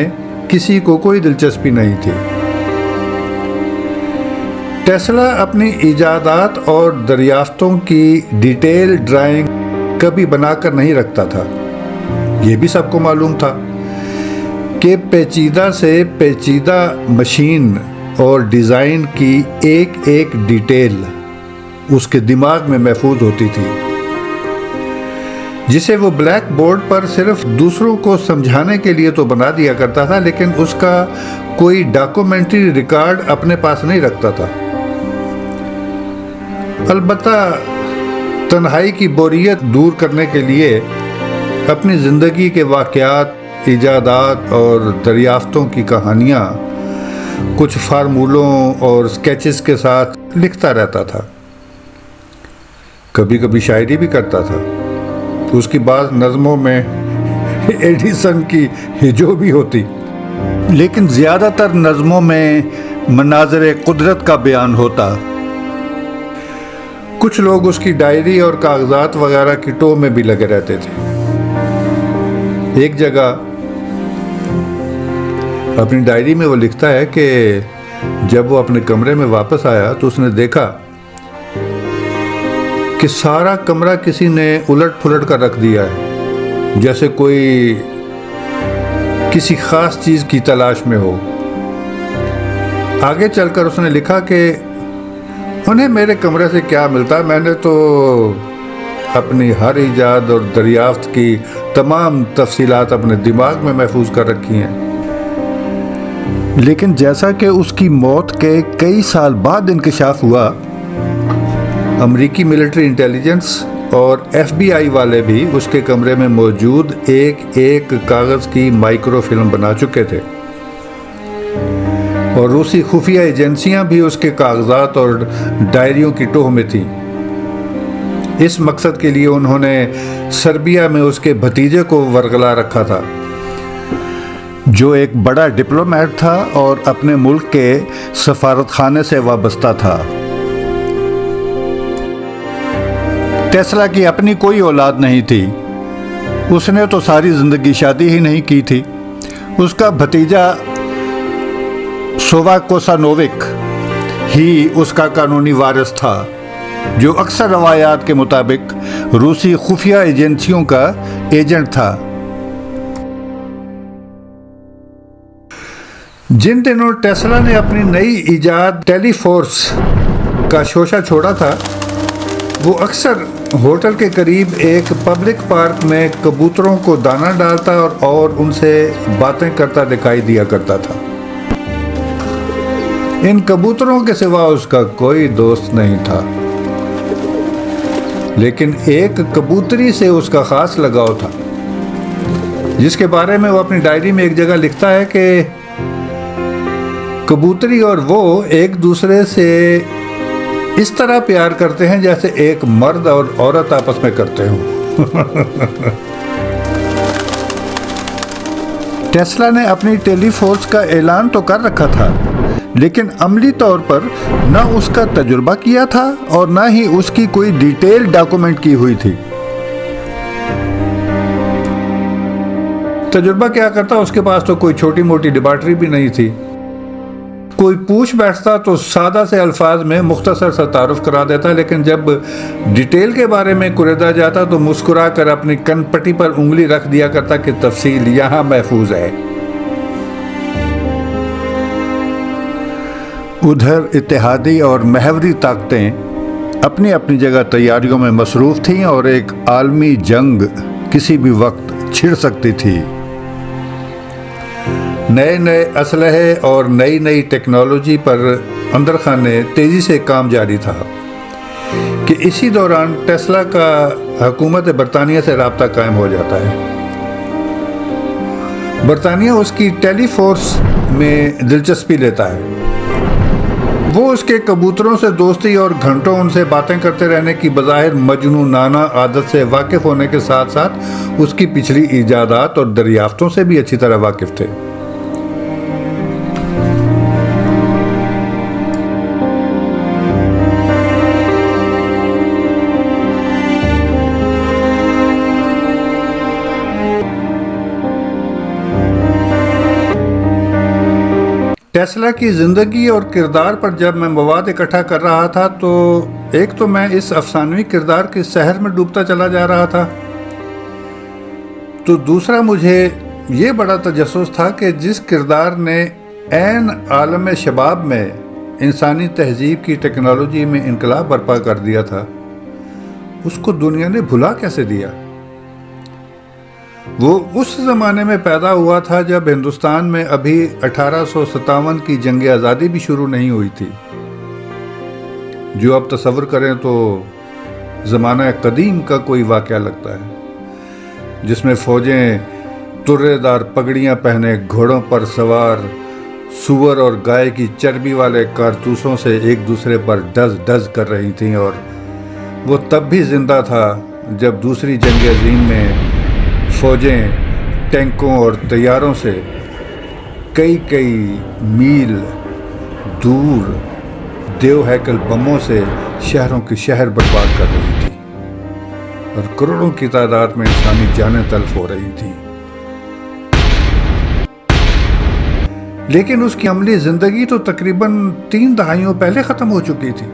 کسی کو کوئی دلچسپی نہیں تھی۔ ٹیسلا اپنی ایجادات اور دریافتوں کی ڈیٹیل ڈرائنگ کبھی بنا کر نہیں رکھتا تھا۔ یہ بھی سب کو معلوم تھا کہ پیچیدہ سے پیچیدہ مشین اور ڈیزائن کی ایک ایک ڈیٹیل اس کے دماغ میں محفوظ ہوتی تھی، جسے وہ بلیک بورڈ پر صرف دوسروں کو سمجھانے کے لیے تو بنا دیا کرتا تھا، لیکن اس کا کوئی ڈاکومنٹری ریکارڈ اپنے پاس نہیں رکھتا تھا۔ البتہ تنہائی کی بوریت دور کرنے کے لیے اپنی زندگی کے واقعات، ایجادات اور دریافتوں کی کہانیاں کچھ فارمولوں اور سکیچز کے ساتھ لکھتا رہتا تھا، کبھی کبھی شاعری بھی کرتا تھا۔ اس کی بعض نظموں میں ایڈیسن کی ہجو بھی ہوتی، لیکن زیادہ تر نظموں میں مناظر قدرت کا بیان ہوتا۔ کچھ لوگ اس کی ڈائری اور کاغذات وغیرہ کی ٹو میں بھی لگے رہتے تھے۔ ایک جگہ اپنی ڈائری میں وہ لکھتا ہے کہ جب وہ اپنے کمرے میں واپس آیا تو اس نے دیکھا کہ سارا کمرہ کسی نے الٹ پھلٹ کر رکھ دیا ہے، جیسے کوئی کسی خاص چیز کی تلاش میں ہو۔ آگے چل کر اس نے لکھا کہ انہیں میرے کمرے سے کیا ملتا، میں نے تو اپنی ہر ایجاد اور دریافت کی تمام تفصیلات اپنے دماغ میں محفوظ کر رکھی ہیں۔ لیکن جیسا کہ اس کی موت کے کئی سال بعد انکشاف ہوا، امریکی ملٹری انٹیلیجنس اور ایف بی آئی والے بھی اس کے کمرے میں موجود ایک ایک کاغذ کی مائکرو فلم بنا چکے تھے، اور روسی خفیہ ایجنسیاں بھی اس کے کاغذات اور ڈائریوں کی ٹوہ میں تھیں۔ اس مقصد کے لیے انہوں نے سربیا میں اس کے بھتیجے کو ورگلا رکھا تھا، جو ایک بڑا ڈپلومیٹ تھا اور اپنے ملک کے سفارت خانے سے وابستہ تھا۔ ٹیسلا کی اپنی کوئی اولاد نہیں تھی، اس نے تو ساری زندگی شادی ہی نہیں کی تھی۔ اس کا بھتیجا سووا کوسانووک ہی اس کا قانونی وارث تھا، جو اکثر روایات کے مطابق روسی خفیہ ایجنسیوں کا ایجنٹ تھا۔ جن دنوں ٹیسلا نے اپنی نئی ایجاد ٹیلی فورس کا شوشہ چھوڑا تھا، وہ اکثر ہوٹل کے قریب ایک پبلک پارک میں کبوتروں کو دانہ ڈالتا اور ان سے باتیں کرتا دکھائی دیا کرتا تھا۔ ان کبوتروں کے سوا اس کا کوئی دوست نہیں تھا، لیکن ایک کبوتری سے اس کا خاص لگاؤ تھا، جس کے بارے میں وہ اپنی ڈائری میں ایک جگہ لکھتا ہے کہ کبوتری اور وہ ایک دوسرے سے اس طرح پیار کرتے ہیں جیسے ایک مرد اور عورت آپس میں کرتے ہوں۔ ٹیسلا نے اپنی ٹیلی فورس کا اعلان تو کر رکھا تھا، لیکن عملی طور پر نہ اس کا تجربہ کیا تھا اور نہ ہی اس کی کوئی ڈیٹیل ڈاکومنٹ کی ہوئی تھی۔ تجربہ کیا کرتا، اس کے پاس تو کوئی چھوٹی موٹی لیبارٹری بھی نہیں تھی۔ کوئی پوچھ بیٹھتا تو سادہ سے الفاظ میں مختصر سا تعارف کرا دیتا، لیکن جب ڈیٹیل کے بارے میں کریدا جاتا تو مسکرا کر اپنی کن پٹی پر انگلی رکھ دیا کرتا کہ تفصیل یہاں محفوظ ہے۔ ادھر اتحادی اور محوری طاقتیں اپنی اپنی جگہ تیاریوں میں مصروف تھیں اور ایک عالمی جنگ کسی بھی وقت چھڑ سکتی تھی۔ نئے نئے اسلحے اور نئی نئی ٹیکنالوجی پر اندر خانے تیزی سے کام جاری تھا کہ اسی دوران ٹیسلا کا حکومت برطانیہ سے رابطہ قائم ہو جاتا ہے۔ برطانیہ اس کی ٹیلی فورس میں دلچسپی لیتا ہے۔ وہ اس کے کبوتروں سے دوستی اور گھنٹوں ان سے باتیں کرتے رہنے کی بظاہر مجنونانہ عادت سے واقف ہونے کے ساتھ ساتھ اس کی پچھلی ایجادات اور دریافتوں سے بھی اچھی طرح واقف تھے۔ ٹیسلا کی زندگی اور کردار پر جب میں مواد اکٹھا کر رہا تھا تو ایک تو میں اس افسانوی کردار کے سحر میں ڈوبتا چلا جا رہا تھا، تو دوسرا مجھے یہ بڑا تجسس تھا کہ جس کردار نے عین عالم شباب میں انسانی تہذیب کی ٹیکنالوجی میں انقلاب برپا کر دیا تھا، اس کو دنیا نے بھلا کیسے دیا؟ وہ اس زمانے میں پیدا ہوا تھا جب ہندوستان میں ابھی 1857 کی جنگ آزادی بھی شروع نہیں ہوئی تھی، جو اب تصور کریں تو زمانہ قدیم کا کوئی واقعہ لگتا ہے، جس میں فوجیں ترے دار پگڑیاں پہنے گھوڑوں پر سوار سور اور گائے کی چربی والے کارتوسوں سے ایک دوسرے پر ڈز ڈز کر رہی تھیں، اور وہ تب بھی زندہ تھا جب دوسری جنگ عظیم میں فوجیں ٹینکوں اور طیاروں سے کئی کئی میل دور دیو ہیکل بموں سے شہروں کے شہر برباد کر رہی تھی اور کروڑوں کی تعداد میں انسانی جانیں تلف ہو رہی تھیں۔ لیکن اس کی عملی زندگی تو تقریباً 3 دہائیوں پہلے ختم ہو چکی تھی،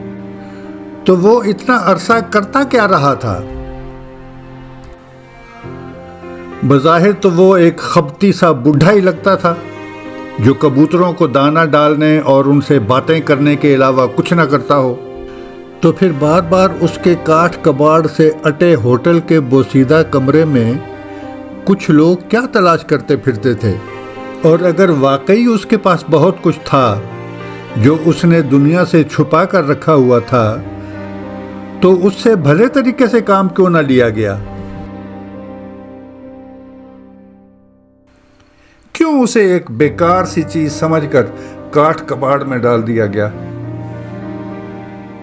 تو وہ اتنا عرصہ کرتا کیا رہا تھا؟ بظاہر تو وہ ایک خبتی سا بڈھا ہی لگتا تھا جو کبوتروں کو دانہ ڈالنے اور ان سے باتیں کرنے کے علاوہ کچھ نہ کرتا ہو، تو پھر بار بار اس کے کاٹھ کباڑ سے اٹے ہوٹل کے بوسیدہ کمرے میں کچھ لوگ کیا تلاش کرتے پھرتے تھے؟ اور اگر واقعی اس کے پاس بہت کچھ تھا جو اس نے دنیا سے چھپا کر رکھا ہوا تھا، تو اس سے بھلے طریقے سے کام کیوں نہ لیا گیا؟ کیوں اسے ایک بیکار سی چیز سمجھ کر کاٹھ کباڑ میں ڈال دیا گیا؟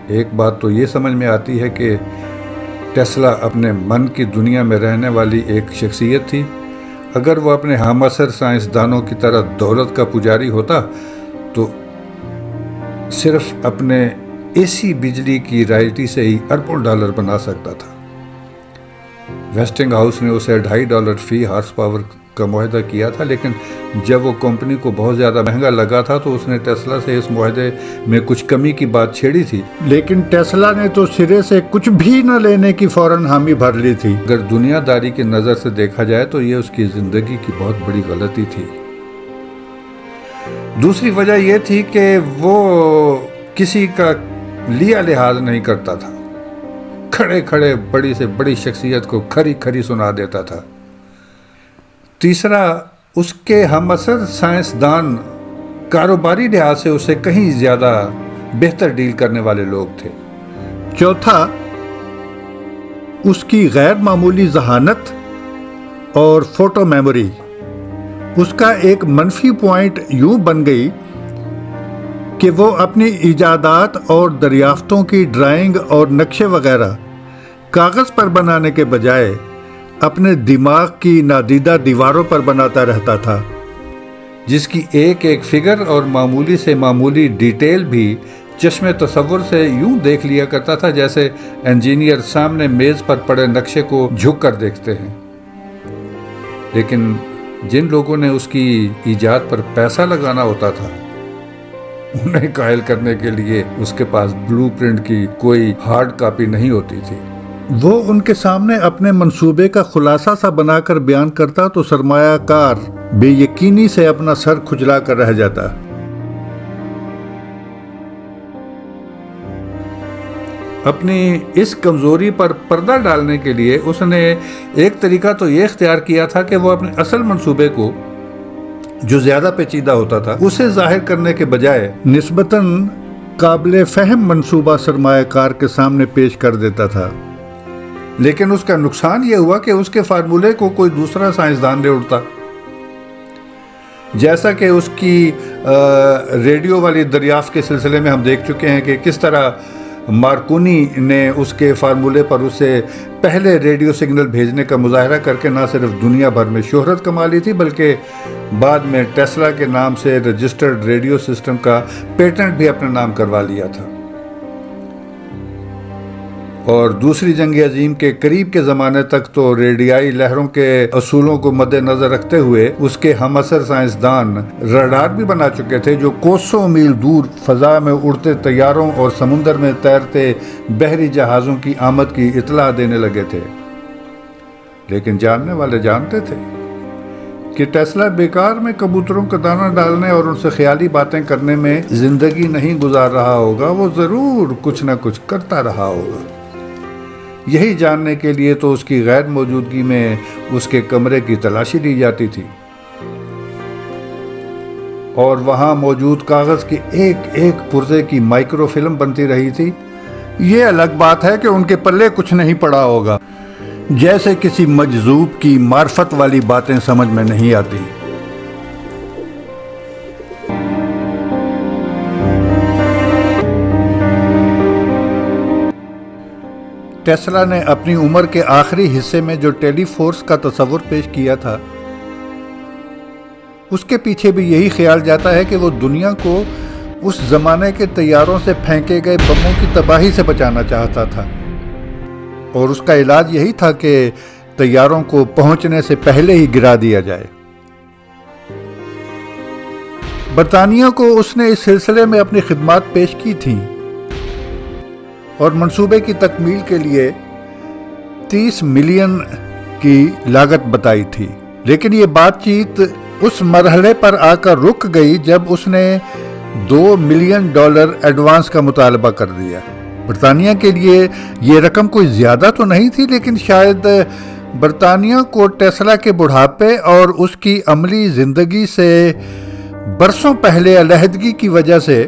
ایک بات تو یہ سمجھ میں آتی ہے کہ ٹیسلا اپنے من کی دنیا میں رہنے والی ایک شخصیت تھی۔ اگر وہ اپنے ہم عصر سائنسدانوں کی طرح دولت کا پجاری ہوتا تو صرف اپنے ایسی بجلی کی رائلٹی سے ہی اربوں ڈالر بنا سکتا تھا۔ ویسٹنگ ہاؤس نے اسے $2.5 فی ہارس پاور کا معاہدہ کیا تھا، لیکن جب وہ کمپنی کو بہت زیادہ مہنگا لگا تھا تو اس نے ٹیسلا سے اس معاہدے میں کچھ کمی کی بات چھیڑی تھی، لیکن ٹیسلا نے تو سرے سے کچھ بھی نہ لینے کی فوراً حامی بھر لی تھی۔ اگر دنیا داری کی نظر سے دیکھا جائے تو یہ اس کی زندگی کی بہت بڑی غلطی تھی۔ دوسری وجہ یہ تھی کہ وہ کسی کا لیا لحاظ نہیں کرتا تھا، کھڑے کھڑے بڑی سے بڑی شخصیت کو کھری کھری سنا دیتا تھا۔ تیسرا، اس کے ہم عصر سائنسدان کاروباری لحاظ سے اسے کہیں زیادہ بہتر ڈیل کرنے والے لوگ تھے۔ چوتھا، اس کی غیر معمولی ذہانت اور فوٹو میموری اس کا ایک منفی پوائنٹ یوں بن گئی کہ وہ اپنی ایجادات اور دریافتوں کی ڈرائنگ اور نقشے وغیرہ کاغذ پر بنانے کے بجائے اپنے دماغ کی نادیدہ دیواروں پر بناتا رہتا تھا، جس کی ایک ایک فگر اور معمولی سے معمولی ڈیٹیل بھی چشم تصور سے یوں دیکھ لیا کرتا تھا جیسے انجینئر سامنے میز پر پڑے نقشے کو جھک کر دیکھتے ہیں۔ لیکن جن لوگوں نے اس کی ایجاد پر پیسہ لگانا ہوتا تھا، انہیں قائل کرنے کے لیے اس کے پاس بلو پرنٹ کی کوئی ہارڈ کاپی نہیں ہوتی تھی۔ وہ ان کے سامنے اپنے منصوبے کا خلاصہ سا بنا کر بیان کرتا تو سرمایہ کار بے یقینی سے اپنا سر کھجلا کر رہ جاتا۔ اپنی اس کمزوری پر پردہ ڈالنے کے لیے اس نے ایک طریقہ تو یہ اختیار کیا تھا کہ وہ اپنے اصل منصوبے کو، جو زیادہ پیچیدہ ہوتا تھا، اسے ظاہر کرنے کے بجائے نسبتاً قابل فہم منصوبہ سرمایہ کار کے سامنے پیش کر دیتا تھا۔ لیکن اس کا نقصان یہ ہوا کہ اس کے فارمولے کو کوئی دوسرا سائنسدان لے اٹھتا، جیسا کہ اس کی ریڈیو والی دریافت کے سلسلے میں ہم دیکھ چکے ہیں کہ کس طرح مارکونی نے اس کے فارمولے پر اسے پہلے ریڈیو سگنل بھیجنے کا مظاہرہ کر کے نہ صرف دنیا بھر میں شہرت کما لی تھی، بلکہ بعد میں ٹیسلا کے نام سے رجسٹرڈ ریڈیو سسٹم کا پیٹنٹ بھی اپنے نام کروا لیا تھا۔ اور دوسری جنگ عظیم کے قریب کے زمانے تک تو ریڈیائی لہروں کے اصولوں کو مد نظر رکھتے ہوئے اس کے ہم عصر سائنسدان رڈار بھی بنا چکے تھے، جو کوسوں میل دور فضا میں اڑتے طیاروں اور سمندر میں تیرتے بحری جہازوں کی آمد کی اطلاع دینے لگے تھے۔ لیکن جاننے والے جانتے تھے کہ ٹیسلا بیکار میں کبوتروں کا دانہ ڈالنے اور ان سے خیالی باتیں کرنے میں زندگی نہیں گزار رہا ہوگا، وہ ضرور کچھ نہ کچھ کرتا رہا ہوگا۔ یہی جاننے کے لیے تو اس کی غیر موجودگی میں اس کے کمرے کی تلاشی لی جاتی تھی، اور وہاں موجود کاغذ کی ایک ایک پرزے کی مائکرو فلم بنتی رہی تھی۔ یہ الگ بات ہے کہ ان کے پلے کچھ نہیں پڑا ہوگا، جیسے کسی مجذوب کی معرفت والی باتیں سمجھ میں نہیں آتی۔ ٹیسلا نے اپنی عمر کے آخری حصے میں جو ٹیلی فورس کا تصور پیش کیا تھا، اس کے پیچھے بھی یہی خیال جاتا ہے کہ وہ دنیا کو اس زمانے کے طیاروں سے پھینکے گئے بموں کی تباہی سے بچانا چاہتا تھا، اور اس کا علاج یہی تھا کہ طیاروں کو پہنچنے سے پہلے ہی گرا دیا جائے۔ برطانیہ کو اس نے اس سلسلے میں اپنی خدمات پیش کی تھیں اور منصوبے کی تکمیل کے لیے 30 ملین کی لاگت بتائی تھی، لیکن یہ بات چیت اس مرحلے پر آ کر رک گئی جب اس نے $2 ملین ایڈوانس کا مطالبہ کر دیا۔ برطانیہ کے لیے یہ رقم کوئی زیادہ تو نہیں تھی، لیکن شاید برطانیہ کو ٹیسلا کے بڑھاپے اور اس کی عملی زندگی سے برسوں پہلے علیحدگی کی وجہ سے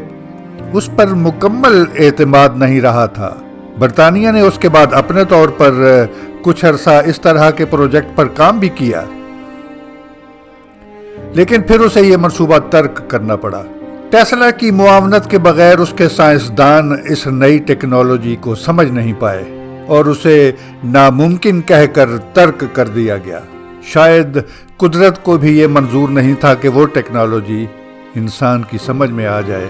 اس پر مکمل اعتماد نہیں رہا تھا۔ برطانیہ نے اس کے بعد اپنے طور پر کچھ عرصہ اس طرح کے پروجیکٹ پر کام بھی کیا، لیکن پھر اسے یہ منصوبہ ترک کرنا پڑا۔ ٹیسلا کی معاونت کے بغیر اس کے سائنسدان اس نئی ٹیکنالوجی کو سمجھ نہیں پائے اور اسے ناممکن کہہ کر ترک کر دیا گیا۔ شاید قدرت کو بھی یہ منظور نہیں تھا کہ وہ ٹیکنالوجی انسان کی سمجھ میں آ جائے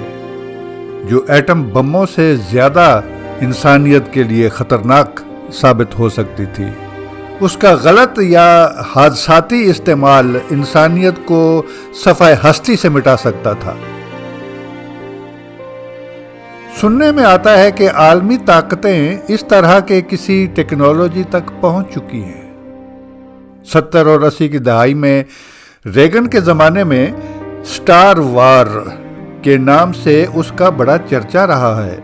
جو ایٹم بموں سے زیادہ انسانیت کے لیے خطرناک ثابت ہو سکتی تھی۔ اس کا غلط یا حادثاتی استعمال انسانیت کو صفحہ ہستی سے مٹا سکتا تھا۔ سننے میں آتا ہے کہ عالمی طاقتیں اس طرح کے کسی ٹیکنالوجی تک پہنچ چکی ہیں۔ 70 اور 80 کی دہائی میں ریگن کے زمانے میں سٹار وار کے نام سے اس کا بڑا چرچا رہا ہے۔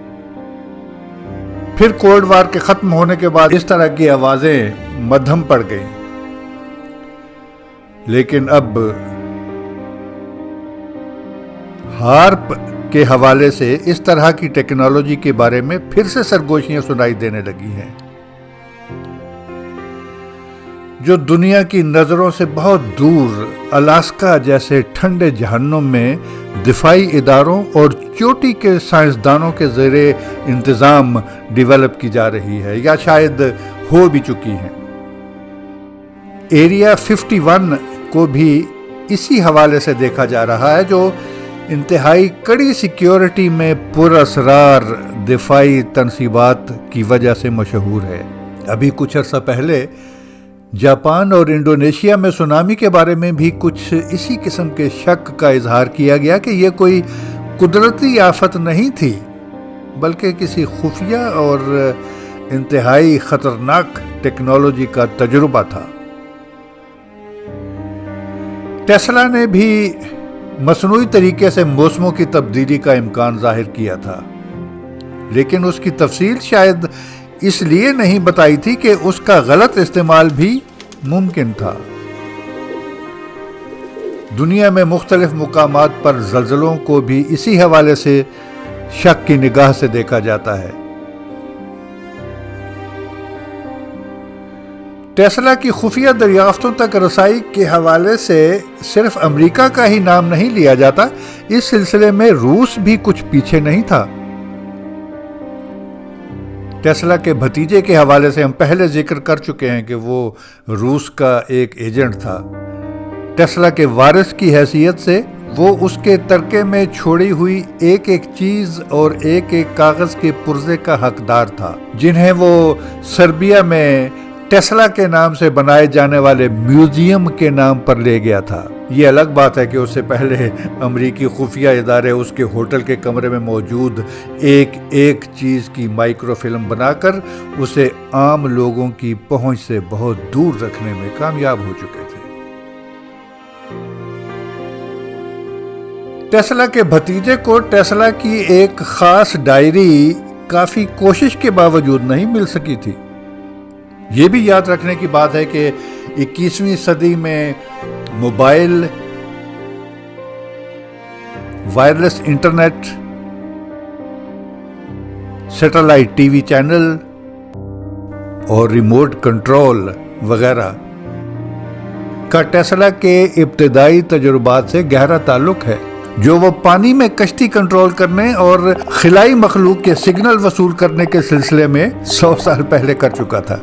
پھر کولڈ وار کے ختم ہونے کے بعد اس طرح کی آوازیں مدھم پڑ گئیں، لیکن اب ہارپ کے حوالے سے اس طرح کی ٹیکنالوجی کے بارے میں پھر سے سرگوشیاں سنائی دینے لگی ہیں، جو دنیا کی نظروں سے بہت دور الاسکا جیسے ٹھنڈے جہنم میں دفاعی اداروں اور چوٹی کے سائنسدانوں کے زیر انتظام ڈیولپ کی جا رہی ہے یا شاید ہو بھی چکی ہیں۔ ایریا 51 کو بھی اسی حوالے سے دیکھا جا رہا ہے، جو انتہائی کڑی سیکیورٹی میں پر اسرار دفاعی تنصیبات کی وجہ سے مشہور ہے۔ ابھی کچھ عرصہ پہلے جاپان اور انڈونیشیا میں سونامی کے بارے میں بھی کچھ اسی قسم کے شک کا اظہار کیا گیا کہ یہ کوئی قدرتی آفت نہیں تھی، بلکہ کسی خفیہ اور انتہائی خطرناک ٹیکنالوجی کا تجربہ تھا۔ ٹیسلا نے بھی مصنوعی طریقے سے موسموں کی تبدیلی کا امکان ظاہر کیا تھا، لیکن اس کی تفصیل شاید اس لیے نہیں بتائی تھی کہ اس کا غلط استعمال بھی ممکن تھا۔ دنیا میں مختلف مقامات پر زلزلوں کو بھی اسی حوالے سے شک کی نگاہ سے دیکھا جاتا ہے۔ ٹیسلا کی خفیہ دریافتوں تک رسائی کے حوالے سے صرف امریکہ کا ہی نام نہیں لیا جاتا، اس سلسلے میں روس بھی کچھ پیچھے نہیں تھا۔ ٹیسلا کے بھتیجے کے حوالے سے ہم پہلے ذکر کر چکے ہیں کہ وہ روس کا ایک ایجنٹ تھا۔ ٹیسلا کے وارث کی حیثیت سے وہ اس کے ترکے میں چھوڑی ہوئی ایک ایک چیز اور ایک ایک کاغذ کے پرزے کا حقدار تھا، جنہیں وہ سربیا میں ٹیسلا کے نام سے بنائے جانے والے میوزیم کے نام پر لے گیا تھا۔ یہ الگ بات ہے کہ اس سے پہلے امریکی خفیہ ادارے اس کے ہوٹل کے کمرے میں موجود ایک ایک چیز کی مائکرو فلم بنا کر اسے عام لوگوں کی پہنچ سے بہت دور رکھنے میں کامیاب ہو چکے تھے۔ ٹیسلا کے بھتیجے کو ٹیسلا کی ایک خاص ڈائری کافی کوشش کے باوجود نہیں مل سکی تھی۔ یہ بھی یاد رکھنے کی بات ہے کہ 21ویں صدی میں mobile, wireless internet, satellite T V channel اور ریموٹ کنٹرول وغیرہ کا ٹیسلا کے ابتدائی تجربات سے گہرا تعلق ہے، جو وہ پانی میں کشتی کنٹرول کرنے اور خلائی مخلوق کے سگنل وصول کرنے کے سلسلے میں 100 سال پہلے کر چکا تھا۔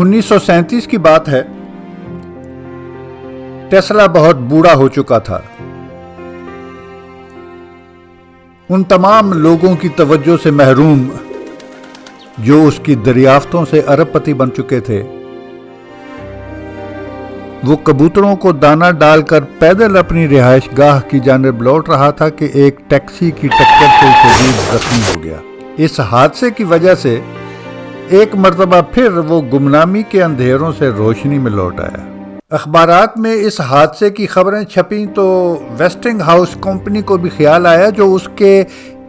انیس سو 37 کی بات ہے۔ ٹیسلا بہت بوڑھا ہو چکا تھا۔ ان تمام لوگوں کی توجہ سے محروم جو اس کی دریافتوں سے ارب پتی بن چکے تھے، وہ کبوتروں کو دانہ ڈال کر پیدل اپنی رہائش گاہ کی جانب لوٹ رہا تھا کہ ایک ٹیکسی کی ٹکر سے شدید زخمی ہو گیا۔ اس حادثے کی وجہ سے ایک مرتبہ پھر وہ گمنامی کے اندھیروں سے روشنی میں لوٹ آیا۔ اخبارات میں اس حادثے کی خبریں چھپیں تو ویسٹنگ ہاؤس کمپنی کو بھی خیال آیا، جو اس کے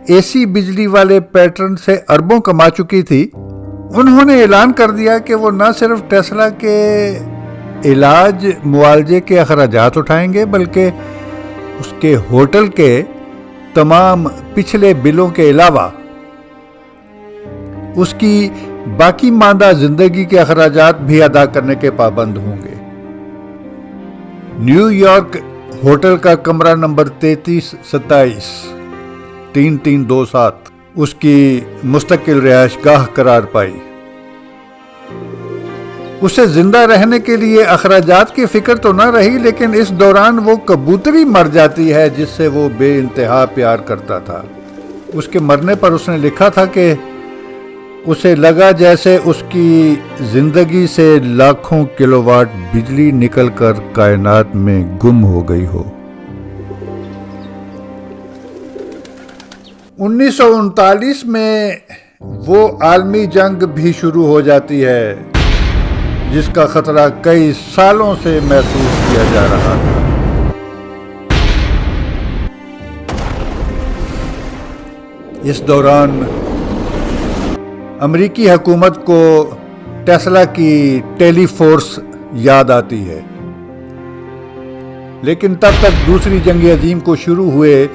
اے سی بجلی والے پیٹرن سے اربوں کما چکی تھی۔ انہوں نے اعلان کر دیا کہ وہ نہ صرف ٹیسلا کے علاج معالجے کے اخراجات اٹھائیں گے، بلکہ اس کے ہوٹل کے تمام پچھلے بلوں کے علاوہ اس کی باقی ماندہ زندگی کے اخراجات بھی ادا کرنے کے پابند ہوں گے۔ نیو یارک ہوٹل کا کمرہ نمبر 3327 3327 اس کی مستقل رہائش گاہ قرار پائی۔ اسے زندہ رہنے کے لیے اخراجات کی فکر تو نہ رہی، لیکن اس دوران وہ کبوتری مر جاتی ہے جس سے وہ بے انتہا پیار کرتا تھا۔ اس کے مرنے پر اس نے لکھا تھا کہ اسے لگا جیسے اس کی زندگی سے لاکھوں کلو واٹ بجلی نکل کر کائنات میں گم ہو گئی ہو۔ 1939 میں وہ عالمی جنگ بھی شروع ہو جاتی ہے، جس کا خطرہ کئی سالوں سے محسوس کیا جا رہا تھا۔ اس دوران امریکی حکومت کو ٹیسلا کی ٹیلی فورس یاد آتی ہے، لیکن تب تک دوسری جنگ عظیم کو شروع ہوئے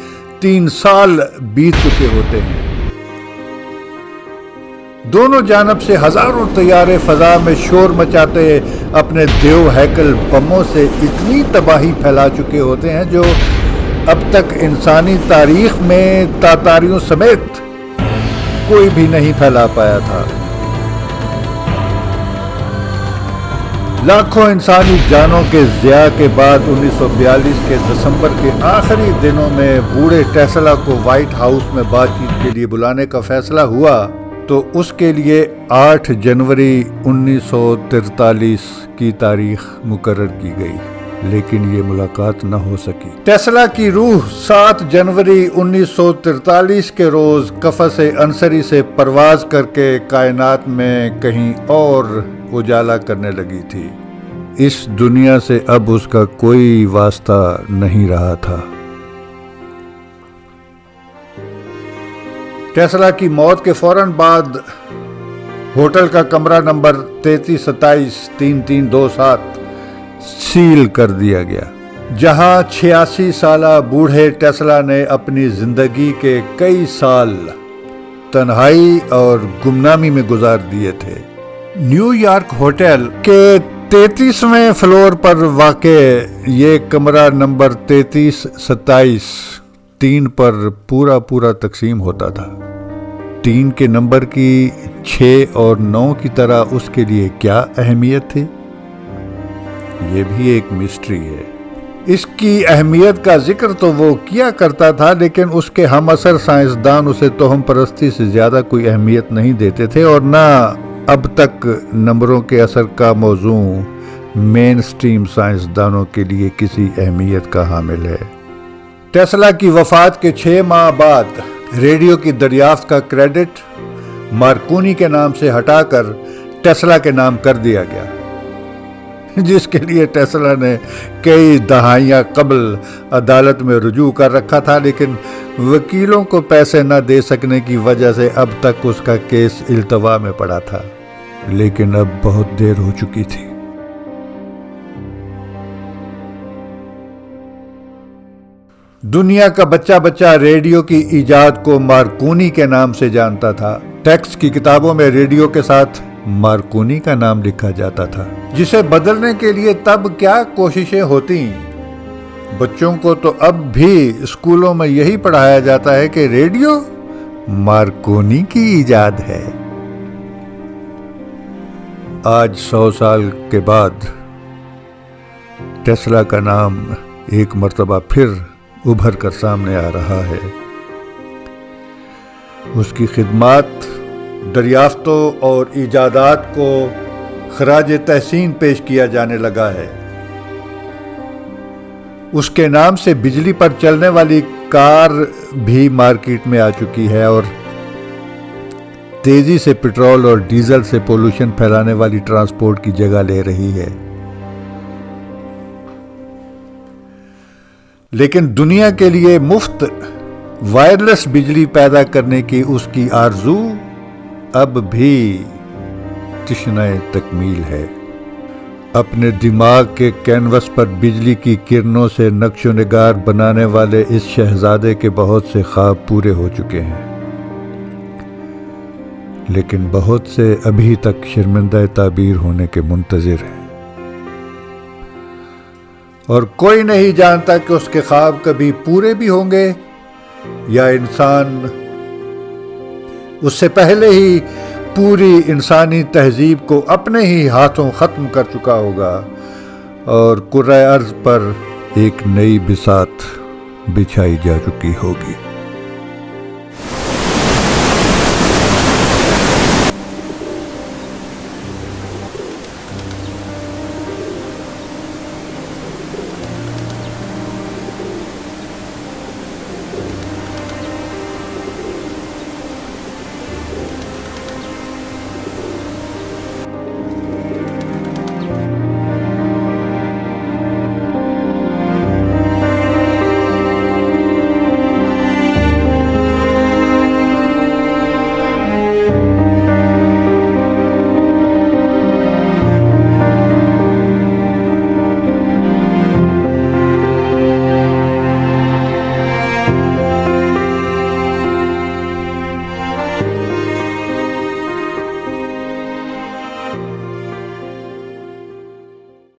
3 سال بیت چکے ہوتے ہیں۔ دونوں جانب سے ہزاروں طیارے فضا میں شور مچاتے اپنے دیو ہیکل بموں سے اتنی تباہی پھیلا چکے ہوتے ہیں جو اب تک انسانی تاریخ میں تاتاریوں سمیت کوئی بھی نہیں پھیلا پایا تھا۔ لاکھوں انسانی جانوں کے ضیاع کے بعد 1942 کے دسمبر کے آخری دنوں میں بوڑھے ٹیسلا کو وائٹ ہاؤس میں بات چیت کے لیے بلانے کا فیصلہ ہوا، تو اس کے لیے 8 جنوری 1943 کی تاریخ مقرر کی گئی، لیکن یہ ملاقات نہ ہو سکی۔ ٹیسلا کی روح 7 جنوری 1943 کے روز قفس عنصری سے پرواز کر کے کائنات میں کہیں اور اجالا کرنے لگی تھی۔ اس دنیا سے اب اس کا کوئی واسطہ نہیں رہا تھا۔ ٹیسلا کی موت کے فوراً بعد ہوٹل کا کمرہ نمبر 3327 سیل کر دیا گیا، جہاں 86 سالہ بوڑھے ٹیسلا نے اپنی زندگی کے کئی سال تنہائی اور گمنامی میں گزار دیے تھے۔ نیو یارک ہوٹل کے 33ویں فلور پر واقع یہ کمرہ نمبر 3327 3 پر پورا تقسیم ہوتا تھا۔ 3 کے نمبر کی 6 اور 9 کی طرح اس کے لیے کیا اہمیت تھی؟ یہ بھی ایک مسٹری ہے۔ اس کی اہمیت کا ذکر تو وہ کیا کرتا تھا، لیکن اس کے ہم عصر سائنسدان اسے توہم پرستی سے زیادہ کوئی اہمیت نہیں دیتے تھے، اور نہ اب تک نمبروں کے اثر کا موضوع مین سٹریم سائنسدانوں کے لیے کسی اہمیت کا حامل ہے۔ ٹیسلا کی وفات کے 6 ماہ بعد ریڈیو کی دریافت کا کریڈٹ مارکونی کے نام سے ہٹا کر ٹیسلا کے نام کر دیا گیا، جس کے لیے ٹیسلا نے کئی دہائیاں قبل عدالت میں رجوع کر رکھا تھا، لیکن وکیلوں کو پیسے نہ دے سکنے کی وجہ سے اب تک اس کا کیس التوا میں پڑا تھا، لیکن اب بہت دیر ہو چکی تھی۔ دنیا کا بچہ ریڈیو کی ایجاد کو مارکونی کے نام سے جانتا تھا۔ ٹیکسٹ کی کتابوں میں ریڈیو کے ساتھ مارکونی کا نام لکھا جاتا تھا، جسے بدلنے کے لیے تب کیا کوششیں ہوتی۔ بچوں کو تو اب بھی اسکولوں میں یہی پڑھایا جاتا ہے کہ ریڈیو مارکونی کی ایجاد ہے۔ آج 100 سال کے بعد ٹیسلا کا نام ایک مرتبہ پھر ابھر کر سامنے آ رہا ہے۔ اس کی خدمات، دریافتوں اور ایجادات کو خراج تحسین پیش کیا جانے لگا ہے۔ اس کے نام سے بجلی پر چلنے والی کار بھی مارکیٹ میں آ چکی ہے، اور تیزی سے پٹرول اور ڈیزل سے پولوشن پھیلانے والی ٹرانسپورٹ کی جگہ لے رہی ہے۔ لیکن دنیا کے لیے مفت وائرلیس بجلی پیدا کرنے کی اس کی آرزو اب بھی تشنہ تکمیل ہے۔ اپنے دماغ کے کینوس پر بجلی کی کرنوں سے نقش و نگار بنانے والے اس شہزادے کے بہت سے خواب پورے ہو چکے ہیں، لیکن بہت سے ابھی تک شرمندہ تعبیر ہونے کے منتظر ہیں، اور کوئی نہیں جانتا کہ اس کے خواب کبھی پورے بھی ہوں گے یا انسان اس سے پہلے ہی پوری انسانی تہذیب کو اپنے ہی ہاتھوں ختم کر چکا ہوگا، اور کرۂ ارض پر ایک نئی بساط بچھائی جا چکی ہوگی۔